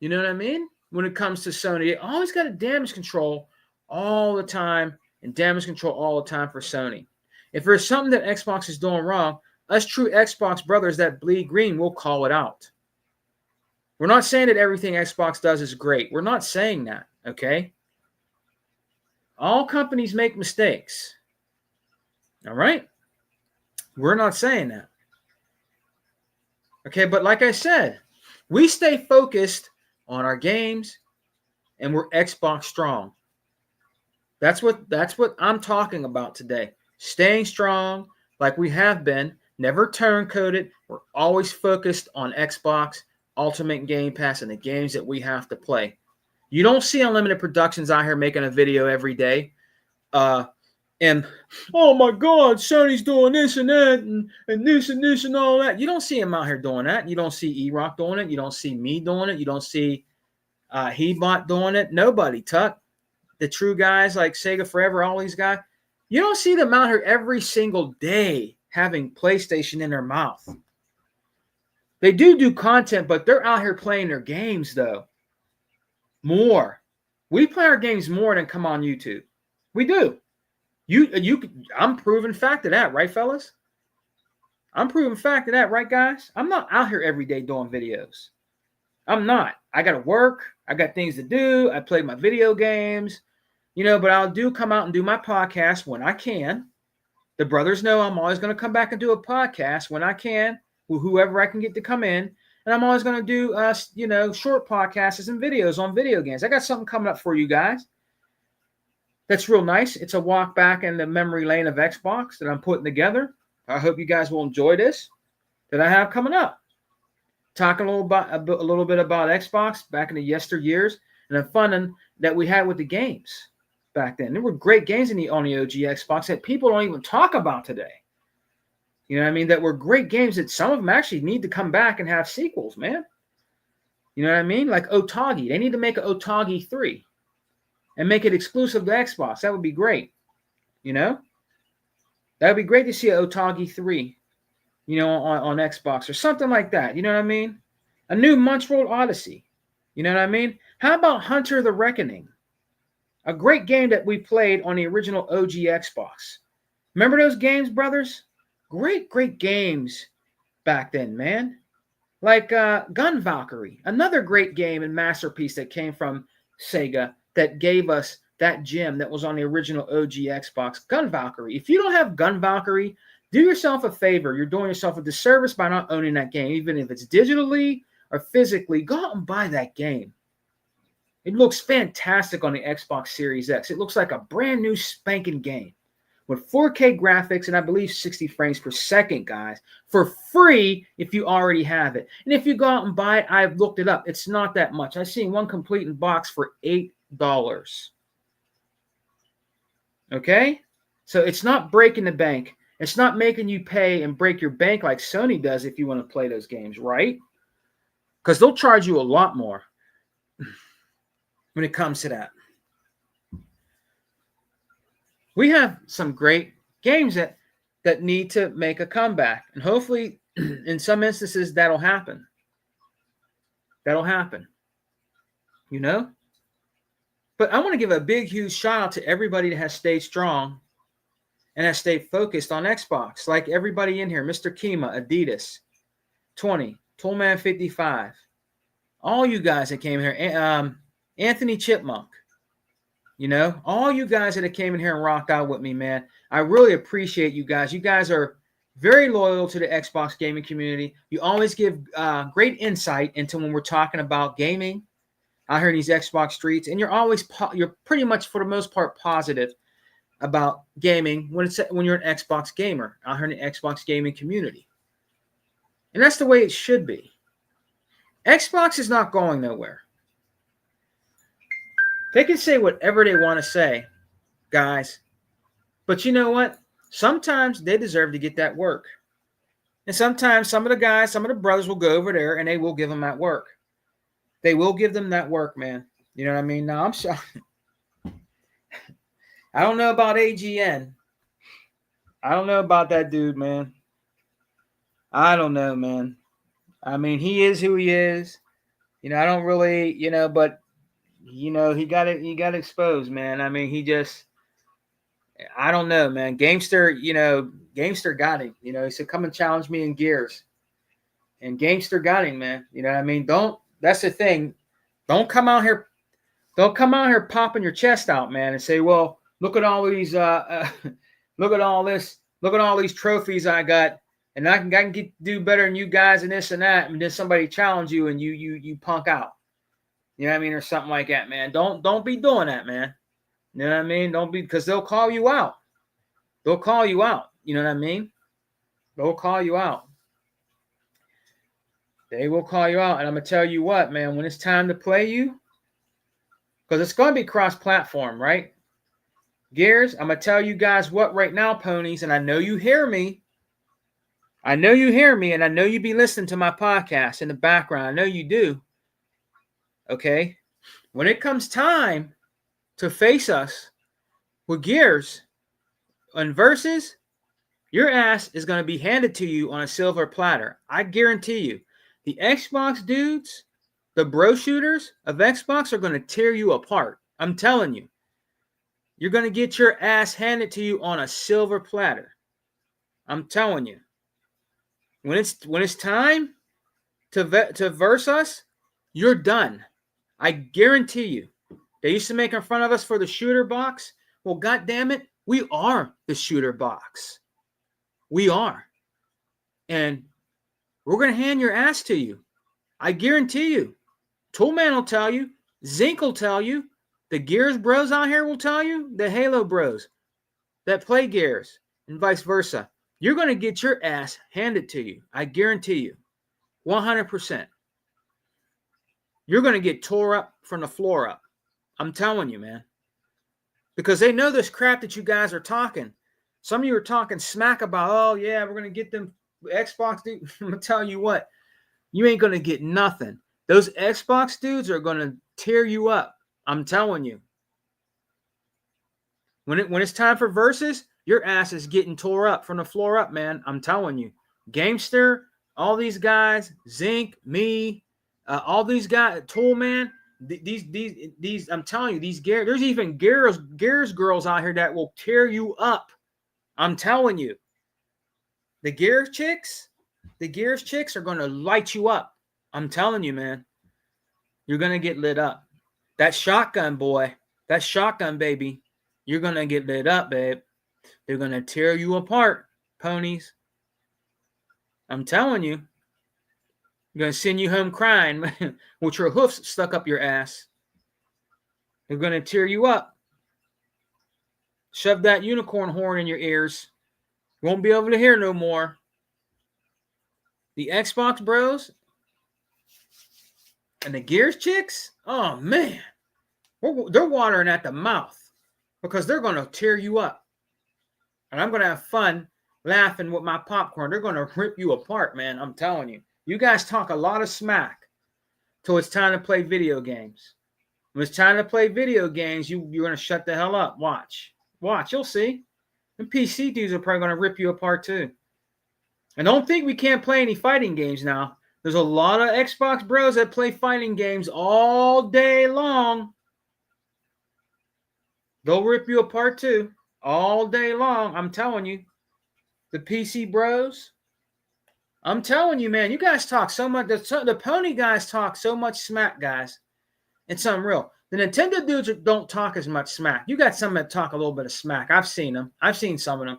You know what I mean? When it comes to Sony, they always got to damage control all the time and damage control all the time for Sony. If there's something that Xbox is doing wrong, us true Xbox brothers that bleed green will call it out. We're not saying that everything Xbox does is great. We're not saying that, okay? All companies make mistakes. All right? We're not saying that. Okay, but like I said, we stay focused on our games, and we're Xbox strong. That's what I'm talking about today. Staying strong like we have been, never turncoated. We're always focused on Xbox, Ultimate Game Pass, and the games that we have to play. You don't see Unlimited Productions out here making a video every day. And oh my God, Sony's doing this and that and this and this and all that. You don't see him out here doing that. You don't see E-Rock doing it. You don't see me doing it. You don't see Hebot doing it. Nobody, Tuck. The true guys like Sega Forever, all these guys, you don't see them out here every single day having PlayStation in their mouth. They do content, but they're out here playing their games, though. More. We play our games more than come on YouTube. We do. I'm proving fact of that, right, fellas? I'm proving fact of that, right, guys? I'm not out here every day doing videos. I'm not. I got to work. I got things to do. I play my video games, but I'll come out and do my podcast when I can. The brothers know I'm always going to come back and do a podcast when I can with whoever I can get to come in. And I'm always going to do, short podcasts and videos on video games. I got something coming up for you guys. That's real nice. It's a walk back in the memory lane of Xbox that I'm putting together. I hope you guys will enjoy this that I have coming up. Talking a little bit about Xbox back in the yesteryears and the fun that we had with the games back then. There were great games on the OG Xbox that people don't even talk about today. You know what I mean? That were great games that some of them actually need to come back and have sequels, man. You know what I mean? Like Otogi. They need to make an Otogi 3 and make it exclusive to Xbox. That would be great. That would be great to see an Otogi 3. On Xbox or something like that. You know what I mean? A new Munchworld Odyssey. You know what I mean? How about Hunter the Reckoning? A great game that we played on the original OG Xbox. Remember those games, brothers? Great games back then, man. Like Gun Valkyrie, another great game and masterpiece that came from Sega that gave us that gem that was on the original OG Xbox. Gun Valkyrie. If you don't have Gun Valkyrie, do yourself a favor. You're doing yourself a disservice by not owning that game, even if it's digitally or physically. Go out and buy that game. It looks fantastic on the Xbox Series X. It looks like a brand new spanking game with 4K graphics and I believe 60 frames per second, guys, for free if you already have it. And if you go out and buy it, I've looked it up. It's not that much. I've seen one complete in box for $8. Okay? So it's not breaking the bank. It's not making you pay and break your bank like Sony does if you want to play those games, right? Because they'll charge you a lot more when it comes to that. We have some great games that need to make a comeback. And hopefully, in some instances, that'll happen. That'll happen. But I want to give a big, huge shout out to everybody that has stayed strong and has stayed focused on Xbox, like everybody in here. Mr. Kima, Adidas, 20, Toolman 55, all you guys that came here, Anthony Chipmunk, all you guys that came in here and rocked out with me, man. I really appreciate you guys. You guys are very loyal to the Xbox gaming community. You always give great insight into when we're talking about gaming out here in these Xbox streets, and you're pretty much, for the most part, positive about gaming when you're an Xbox gamer out here in the Xbox gaming community. And that's the way it should be. Xbox is not going nowhere. They can say whatever they want to say, guys. But you know what? Sometimes they deserve to get that work. And sometimes some of the guys, some of the brothers will go over there and they will give them that work. They will give them that work, man. You know what I mean? Now, I'm sorry. I don't know about AGN. I don't know about that dude, man. I don't know, man. I mean, he is who he is. I don't really, but he got exposed, man. I mean, I don't know, man. Gamester got him. He said, come and challenge me in Gears. And Gamester got him, man. You know what I mean? That's the thing. Don't come out here popping your chest out, man, and say, well, look at all these look at all these trophies I got, and I can do better than you guys and this and that, and then somebody challenge you and you punk out. You know what I mean? Or something like that, man. Don't be doing that, man. You know what I mean? Don't be, because they'll call you out. They'll call you out. You know what I mean? They'll call you out. They will call you out. And I'm going to tell you what, man, when it's time to play you, because it's going to be cross-platform, right? Gears, I'm going to tell you guys what right now, ponies, and I know you hear me. I know you hear me, and I know you be listening to my podcast in the background. I know you do. Okay? When it comes time to face us with Gears on Versus, your ass is going to be handed to you on a silver platter. I guarantee you. The Xbox dudes, the bro shooters of Xbox are going to tear you apart. I'm telling you. You're going to get your ass handed to you on a silver platter. I'm telling you. When it's time to verse us, you're done. I guarantee you. They used to make in front of us for the shooter box. Well, God damn it, we are the shooter box. We are. And we're going to hand your ass to you. I guarantee you. Toolman will tell you. Zinc will tell you. The Gears bros out here will tell you. The Halo bros that play Gears and vice versa. You're going to get your ass handed to you. I guarantee you. 100%. You're going to get tore up from the floor up. I'm telling you, man. Because they know this crap that you guys are talking. Some of you are talking smack about, oh, yeah, we're going to get them Xbox dudes. I'm going to tell you what. You ain't going to get nothing. Those Xbox dudes are going to tear you up. I'm telling you. When it's time for versus, your ass is getting tore up from the floor up, man. I'm telling you. Gamester, all these guys, Zinc, me, all these guys, Toolman, these. I'm telling you, these Gears. There's even Gears girls out here that will tear you up. I'm telling you. The Gears chicks are going to light you up. I'm telling you, man. You're going to get lit up. That shotgun, boy. That shotgun, baby. You're going to get lit up, babe. They're going to tear you apart, ponies. I'm telling you. They're going to send you home crying with your hoofs stuck up your ass. They're going to tear you up. Shove that unicorn horn in your ears. You won't be able to hear no more. The Xbox bros and the Gears chicks, oh, man. They're watering at the mouth because they're going to tear you up. And I'm going to have fun laughing with my popcorn. They're going to rip you apart, man. I'm telling you. You guys talk a lot of smack till it's time to play video games. When it's time to play video games, you're going to shut the hell up. Watch. You'll see. The PC dudes are probably going to rip you apart too. And don't think we can't play any fighting games now. There's a lot of Xbox bros that play fighting games all day long. They'll rip you apart too. All day long. I'm telling you. The PC bros. I'm telling you, man. You guys talk so much. The pony guys talk so much smack, guys. It's unreal. The Nintendo dudes don't talk as much smack. You got some that talk a little bit of smack. I've seen them. I've seen some of them.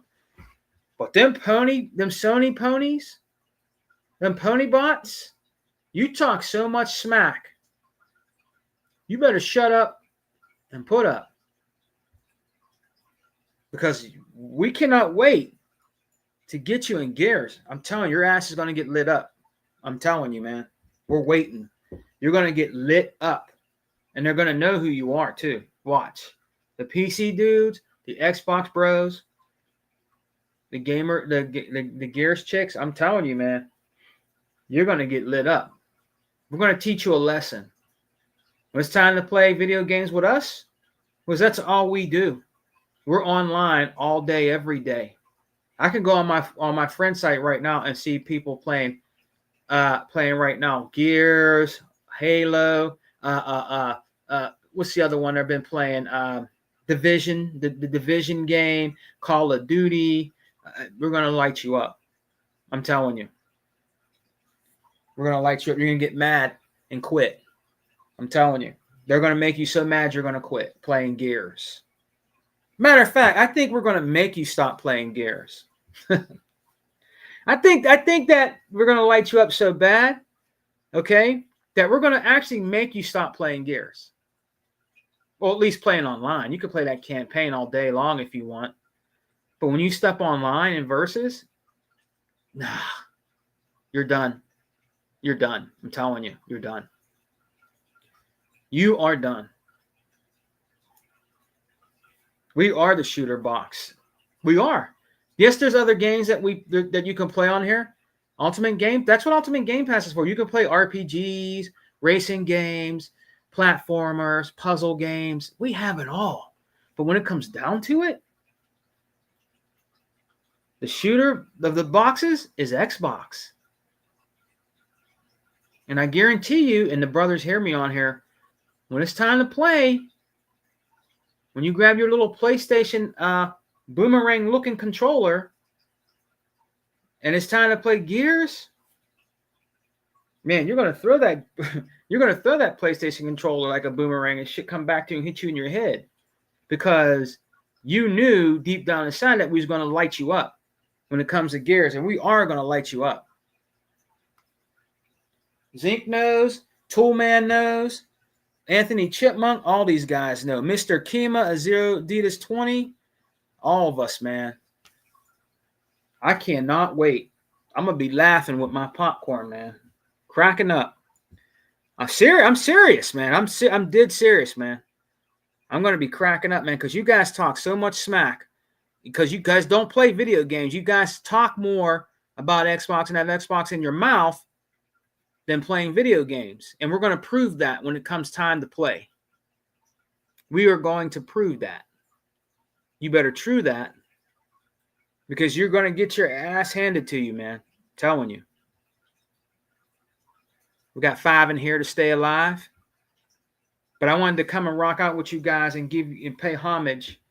But them Sony ponies, them pony bots, you talk so much smack. You better shut up and put up. Because we cannot wait to get you in Gears. I'm telling you, your ass is going to get lit up. I'm telling you, man. We're waiting. You're going to get lit up. And they're going to know who you are, too. Watch. The PC dudes, the Xbox bros, the Gears chicks. I'm telling you, man. You're going to get lit up. We're going to teach you a lesson. When it's time to play video games with us, because that's all we do. We're online all day, every day. I can go on my friend site right now and see people playing right now. Gears, Halo, what's the other one they've been playing? Division, the Division game, Call of Duty. We're gonna light you up. I'm telling you. We're gonna light you up. You're gonna get mad and quit. I'm telling you. They're gonna make you so mad you're gonna quit playing Gears. Matter of fact, I think we're gonna make you stop playing Gears. I think that we're gonna light you up so bad, okay, that we're going to actually make you stop playing Gears. Well, at least playing online. You could play that campaign all day long if you want. But when you step online in Versus, nah, you're done. You're done. I'm telling you, you're done. You are done. We are the shooter box. We are. Yes, there's other games that you can play on here. Ultimate Game. That's what Ultimate Game Pass is for. You can play RPGs, racing games, platformers, puzzle games. We have it all. But when it comes down to it, the shooter of the boxes is Xbox. And I guarantee you, and the brothers hear me on here, when it's time to play, when you grab your little PlayStation boomerang-looking controller, and it's time to play Gears, man, you're gonna throw that PlayStation controller like a boomerang and shit come back to you and hit you in your head, because you knew deep down inside that we was gonna light you up when it comes to Gears, and we are gonna light you up. Zink knows, Toolman knows, Anthony Chipmunk, all these guys know. Mr. Kima, Azero Adidas 20, all of us, man. I cannot wait. I'm gonna be laughing with my popcorn, man, cracking up. I'm serious, man. I'm dead serious, man. I'm gonna be cracking up, man, because you guys talk so much smack. Because you guys don't play video games. You guys talk more about Xbox and have Xbox in your mouth than playing video games. And we're going to prove that when it comes time to play. We are going to prove that. You better true that, because you're going to get your ass handed to you, man. I'm telling you. We got 5 in here to stay alive. But I wanted to come and rock out with you guys and pay homage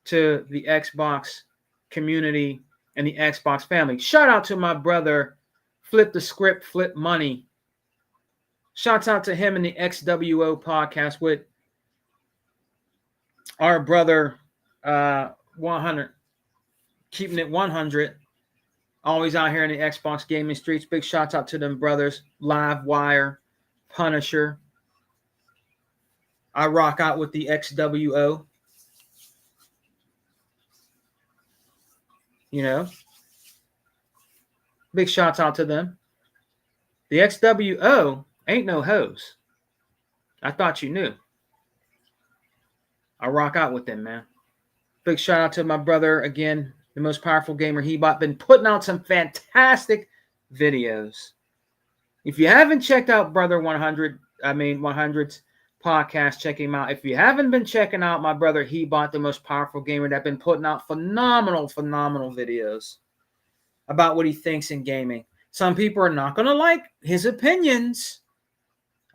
to the Xbox community and the Xbox family. Shout out to my brother, Flip the Script, Flip Money. Shouts out to him in the XWO podcast with our brother 100, keeping it 100. Always out here in the Xbox gaming streets. Big shouts out to them brothers. Livewire, Punisher. I rock out with the XWO. You know, big shouts out to them. The XWO ain't no hose. I thought you knew. I rock out with them, man. Big shout out to my brother again, the most powerful gamer Hebot. Been putting out some fantastic videos. If you haven't checked out Brother 100's podcast, check him out. If you haven't been checking out my brother Hebot, the most powerful gamer, that been putting out phenomenal videos about what he thinks in gaming. Some people are not going to like his opinions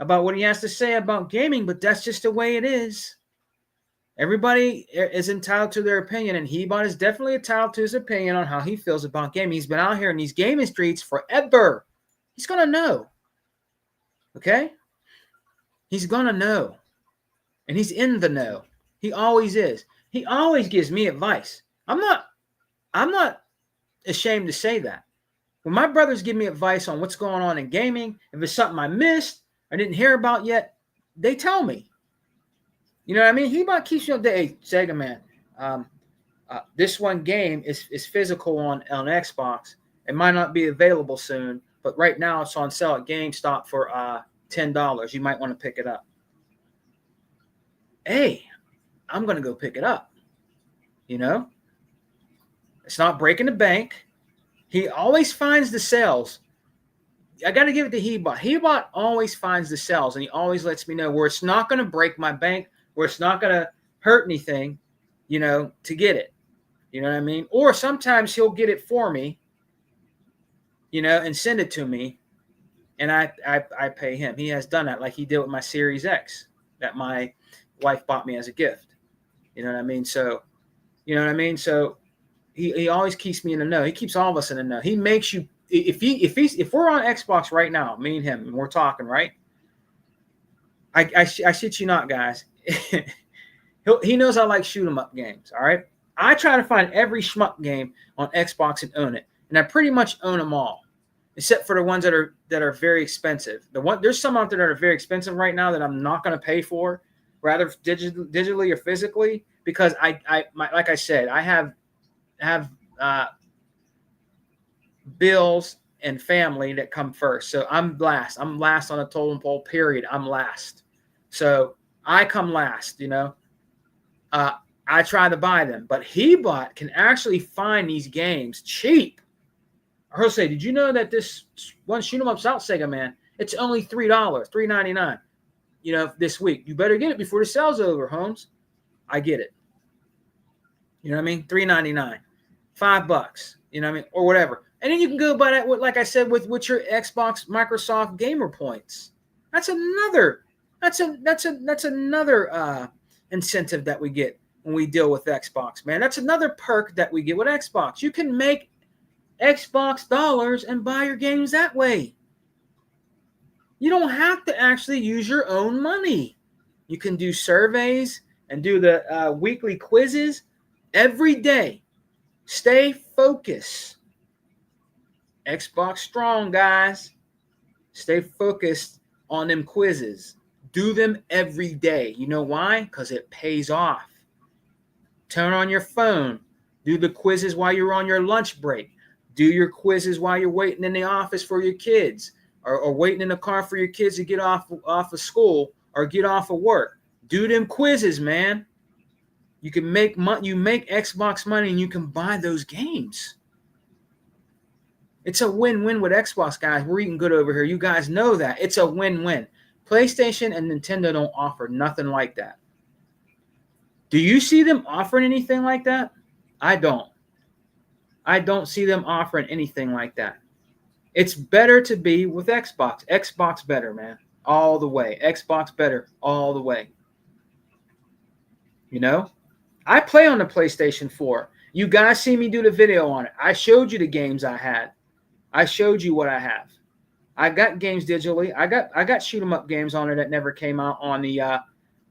about what he has to say about gaming, but that's just the way it is. Everybody is entitled to their opinion, and Hebot is definitely entitled to his opinion on how he feels about gaming. He's been out here in these gaming streets forever. He's going to know. Okay? He's going to know. And he's in the know. He always is. He always gives me advice. I'm not ashamed to say that. When my brothers give me advice on what's going on in gaming, if it's something I missed or didn't hear about yet, they tell me. You know what I mean? He might keep you updated. Hey, Sega man, this one game is physical on Xbox. It might not be available soon, but right now it's on sale at GameStop for $10. You might want to pick it up. Hey, I'm going to go pick it up. You know? It's not breaking the bank. He always finds the sales. I got to give it to Hebot. Hebot always finds the sales, and he always lets me know where it's not going to break my bank, where it's not going to hurt anything, you know, to get it. You know what I mean? Or sometimes he'll get it for me, you know, and send it to me, and I pay him. He has done that, like he did with my Series X that my wife bought me as a gift. You know what I mean? So, you know what I mean? So he always keeps me in the know. He keeps all of us in the know. He makes you, if we're on Xbox right now, me and him, and we're talking, right? I shit you not, guys. He knows I like shoot 'em up games. All right. I try to find every shmup game on Xbox and own it. And I pretty much own them all. except for the ones that are very expensive. There's some out there that are very expensive right now that I'm not going to pay for, rather digitally or physically, because like I said, I have bills and family that come first. So I'm last. I'm last on a totem pole. Period. I'm last. So I come last. I try to buy them, but Hebot can actually find these games cheap. Jose, did you know that this one Shoot 'em Up's out, Sega Man? It's only $3, $3.99. This week. You better get it before the sale's over, Holmes. I get it. You know what I mean? $3.99, $5. You know what I mean, or whatever. And then you can go by that, like I said, with your Xbox Microsoft Gamer Points. That's another incentive that we get when we deal with Xbox, man. That's another perk that we get with Xbox. You can make Xbox dollars and buy your games that way. You don't have to actually use your own money. You can do surveys and do the weekly quizzes every day. Stay focused. Xbox strong, guys. Stay focused on them quizzes. Do them every day. You know why? Because it pays off. Turn on your phone. Do the quizzes while you're on your lunch break. Do your quizzes while you're waiting in the office for your kids, or waiting in the car for your kids to get off of school or get off of work. Do them quizzes, man. You can make money. You make Xbox money, and you can buy those games. It's a win-win with Xbox, guys. We're eating good over here. You guys know that. It's a win-win. PlayStation and Nintendo don't offer nothing like that. Do you see them offering anything like that? I don't. I don't see them offering anything like that. It's better to be with Xbox. Xbox better, man. All the way. Xbox better all the way. I play on the PlayStation 4. You guys see me do the video on it. I showed you the games I had. I showed you what I have. I got games digitally. I got shoot 'em up games on it that never came out on the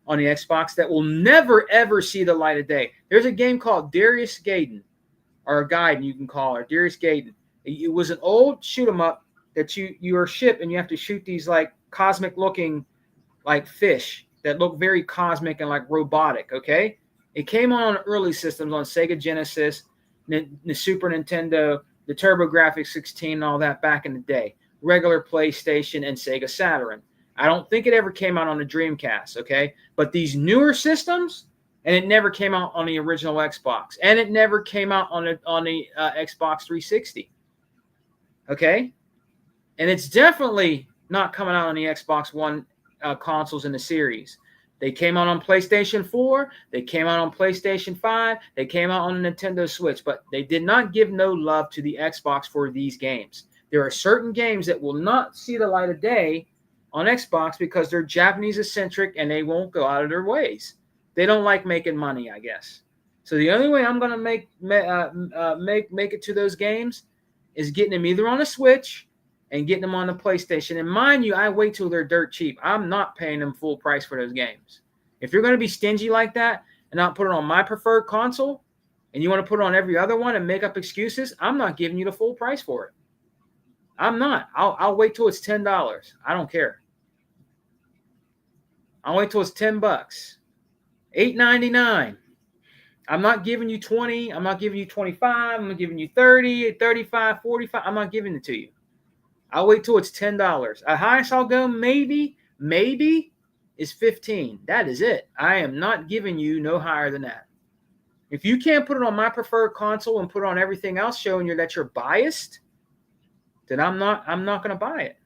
Xbox that will never ever see the light of day. There's a game called Darius Gaiden, or Gaiden you can call her, Darius Gaiden. It was an old shoot 'em up that you are shipped, and you have to shoot these like cosmic looking like fish that look very cosmic and like robotic. Okay, it came on early systems on Sega Genesis, the Super Nintendo, the TurboGrafx 16, and all that back in the day. Regular PlayStation and Sega Saturn. I don't think it ever came out on the Dreamcast, okay? But these newer systems, and it never came out on the original Xbox, and it never came out on the Xbox 360, okay? And it's definitely not coming out on the Xbox One consoles in the series. They came out on PlayStation 4. They came out on PlayStation 5. They came out on the Nintendo Switch, but they did not give no love to the Xbox for these games. There are certain games that will not see the light of day on Xbox because they're Japanese-centric and they won't go out of their ways. They don't like making money, I guess. So the only way I'm going to make it to those games is getting them either on a Switch and getting them on the PlayStation. And mind you, I wait till they're dirt cheap. I'm not paying them full price for those games. If you're going to be stingy like that and not put it on my preferred console, and you want to put it on every other one and make up excuses, I'm not giving you the full price for it. I'm not. I'll wait till it's $10. I don't care. I'll wait till it's $10. $8.99. I'm not giving you 20. I'm not giving you 25. I'm not giving you 30, 35, 45. I'm not giving it to you. I'll wait till it's $10. The highest I'll go maybe is 15. That is it. I am not giving you no higher than that. If you can't put it on my preferred console and put it on everything else showing you that you're biased, then I'm not going to buy it.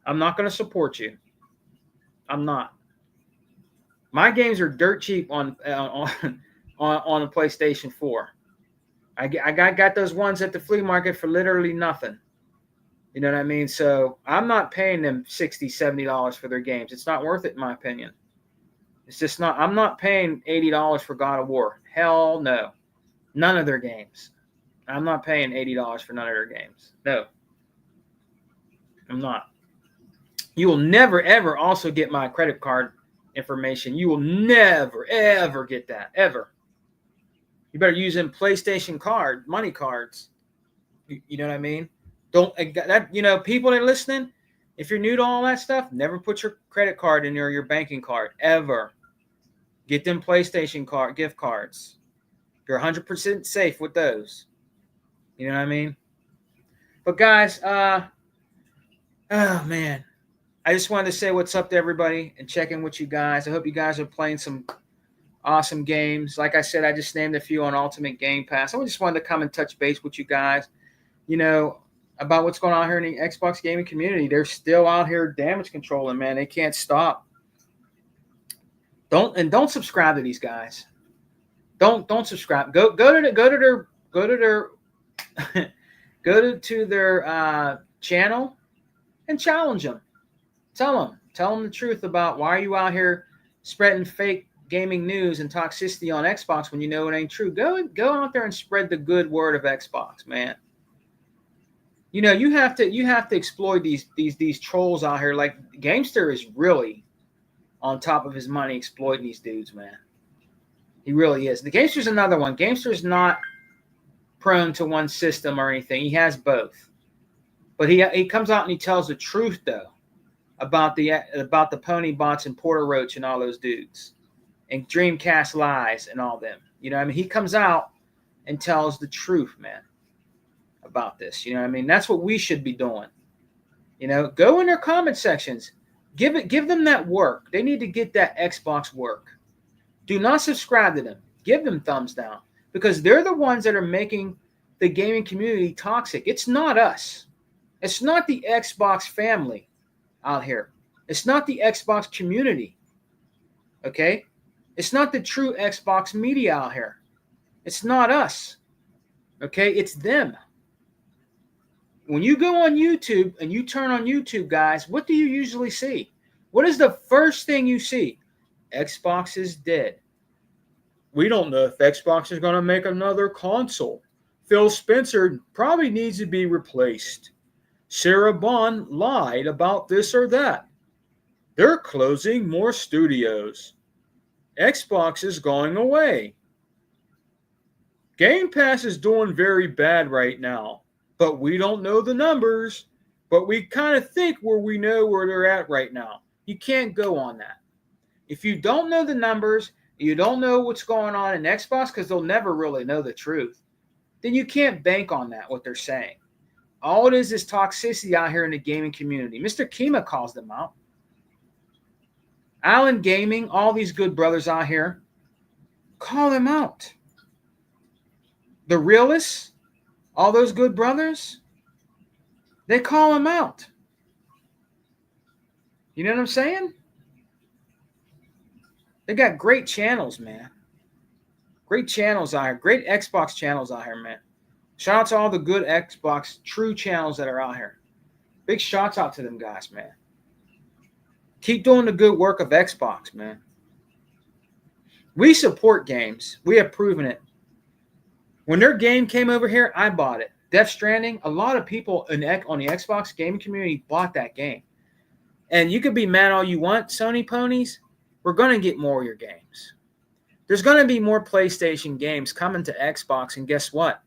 I'm not going to support you. I'm not. My games are dirt cheap on the PlayStation 4. I got those ones at the flea market for literally nothing. You know what I mean? So I'm not paying them $60, $70 for their games. It's not worth it, in my opinion. It's just not. I'm not paying $80 for God of War. Hell no. None of their games. I'm not paying $80 for none of their games. No. I'm not. You will never, ever also get my credit card information. You will never, ever get that. Ever. You better use them PlayStation money cards. You know what I mean? Don't that people that are listening. If you're new to all that stuff, never put your credit card in your banking card ever. Get them PlayStation gift cards. You're 100% safe with those. You know what I mean? But guys, oh man, I just wanted to say what's up to everybody and check in with you guys. I hope you guys are playing some awesome games. Like I said, I just named a few on Ultimate Game Pass. I just wanted to come and touch base with you guys. About what's going on here in the Xbox gaming community. They're still out here damage controlling, man. They can't stop. Don't subscribe to these guys. Don't subscribe. Go to their channel and challenge them. Tell them the truth about why are you out here spreading fake gaming news and toxicity on Xbox when you know it ain't true. Go out there and spread the good word of Xbox, man. You have to exploit these trolls out here. Like Gamester is really on top of his money exploiting these dudes, man. He really is. The Gamester's another one. Gamester's not prone to one system or anything. He has both. But he comes out and he tells the truth though about the pony bots and Porter Roach and all those dudes and Dreamcast Lies and all them. He comes out and tells the truth, man, about this. That's what we should be doing. Go in their comment sections. Give them that work. They need to get that Xbox work. Do not subscribe to them. Give them thumbs down because they're the ones that are making the gaming community toxic. It's not us. It's not the Xbox family out here. It's not the Xbox community. Okay? It's not the true Xbox media out here. It's not us. Okay? It's them. When you go on YouTube and you turn on YouTube, guys, what do you usually see? What is the first thing you see? Xbox is dead. We don't know if Xbox is going to make another console. Phil Spencer probably needs to be replaced. Sarah Bond lied about this or that. They're closing more studios. Xbox is going away. Game Pass is doing very bad right now. But we don't know the numbers, but we kind of think we know where they're at right now. You can't go on that. If you don't know the numbers, you don't know what's going on in Xbox because they'll never really know the truth, then you can't bank on that, what they're saying. All it is toxicity out here in the gaming community. Mr. Kima calls them out. Allen Gaming, all these good brothers out here, call them out. The realists, all those good brothers, they call him out. You know what I'm saying? They got great channels, man. Great channels out here. Great Xbox channels out here, man. Shout out to all the good Xbox true channels that are out here. Big shouts out to them guys, man. Keep doing the good work of Xbox, man. We support games. We have proven it. When their game came over here, I bought it. Death Stranding, a lot of people on the Xbox gaming community bought that game. And you could be mad all you want, Sony ponies. We're going to get more of your games. There's going to be more PlayStation games coming to Xbox, and guess what?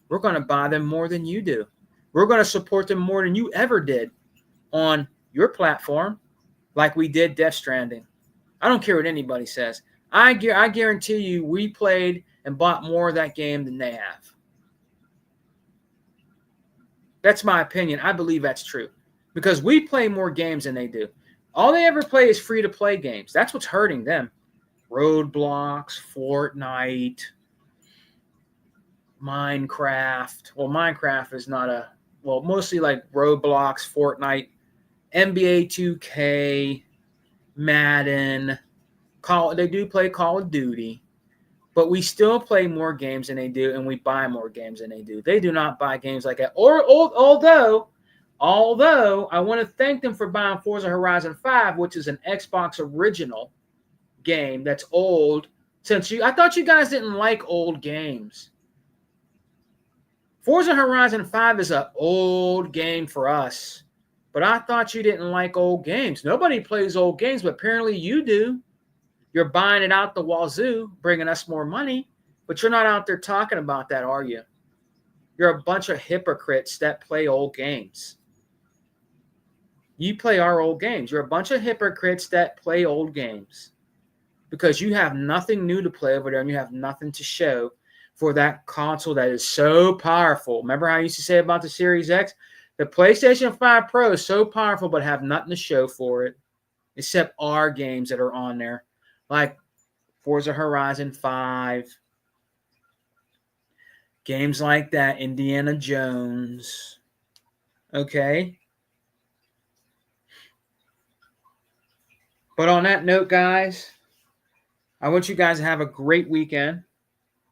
We're going to buy them more than you do. We're going to support them more than you ever did on your platform, like we did Death Stranding. I don't care what anybody says. I guarantee you we played and bought more of that game than they have. That's my opinion. I believe that's true. Because we play more games than they do. All they ever play is free-to-play games. That's what's hurting them. Roadblocks, Fortnite, Minecraft. Well, Minecraft is not a... Well, mostly like Roblox, Fortnite, NBA 2K, Madden. They do play Call of Duty. But we still play more games than they do, and we buy more games than they do. They do not buy games like that. Although I want to thank them for buying Forza Horizon 5, which is an Xbox original game that's old. I thought you guys didn't like old games. Forza Horizon 5 is an old game for us. But I thought you didn't like old games. Nobody plays old games, but apparently you do. You're buying it out the wazoo, bringing us more money, but you're not out there talking about that, are you? You're a bunch of hypocrites that play old games. You play our old games. You're a bunch of hypocrites that play old games because you have nothing new to play over there and you have nothing to show for that console that is so powerful. Remember how I used to say about the Series X? The PlayStation 5 Pro is so powerful but have nothing to show for it except our games that are on there, like Forza Horizon 5, games like that, Indiana Jones. Okay? But on that note, guys, I want you guys to have a great weekend.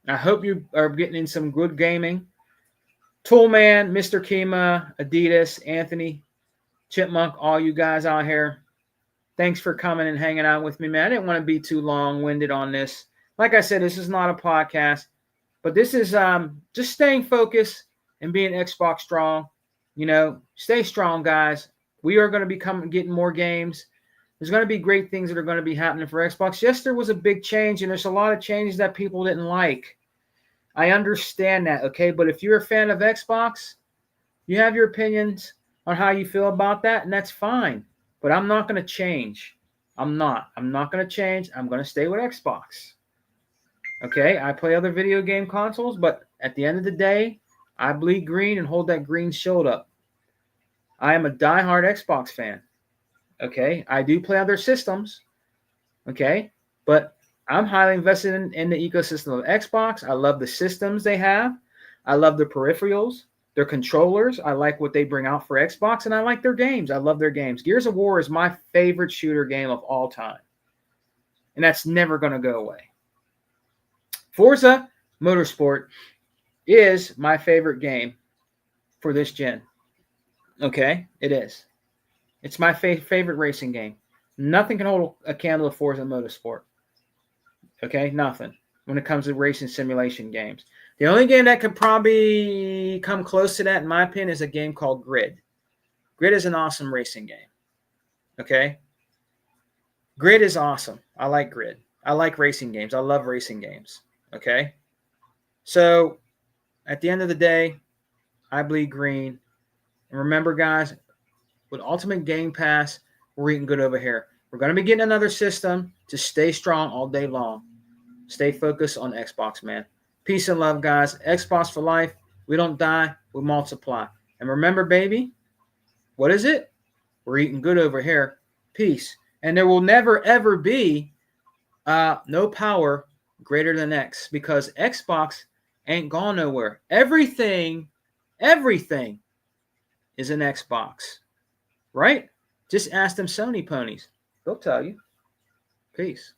I hope you are getting in some good gaming. Toolman, Mr. Kima, Adidas, Anthony, Chipmunk, all you guys out here, thanks for coming and hanging out with me, man. I didn't want to be too long-winded on this. Like I said, this is not a podcast, but this is just staying focused and being Xbox strong. You know, stay strong, guys. We are going to be getting more games. There's going to be great things that are going to be happening for Xbox. Yes, there was a big change, and there's a lot of changes that people didn't like. I understand that, okay? But if you're a fan of Xbox, you have your opinions on how you feel about that, and that's fine. But I'm not going to change. I'm not going to change. I'm going to stay with Xbox. Okay? I play other video game consoles, but at the end of the day, I bleed green and hold that green shield up. I am a diehard Xbox fan. Okay? I do play other systems. Okay? But I'm highly invested in the ecosystem of Xbox. I love the systems they have. I love their peripherals, their controllers. I like what they bring out for Xbox, and I like their games. I love their games. Gears of War is my favorite shooter game of all time, and that's never going to go away. Forza Motorsport is my favorite game for this gen. Okay? It is. It's my favorite racing game. Nothing can hold a candle to Forza Motorsport. Okay, nothing when it comes to racing simulation games. The only game that could probably come close to that, in my opinion, is a game called Grid. Grid is an awesome racing game. Okay? Grid is awesome. I like Grid. I like racing games. I love racing games. Okay? So, at the end of the day, I bleed green. And remember, guys, with Ultimate Game Pass, we're eating good over here. We're going to be getting another system to stay strong all day long. Stay focused on Xbox, man. Peace and love, guys. Xbox for life. We don't die. We multiply. And remember, baby, what is it? We're eating good over here. Peace. And there will never, ever be no power greater than X because Xbox ain't gone nowhere. Everything is an Xbox. Right? Just ask them Sony ponies. They'll tell you. Peace.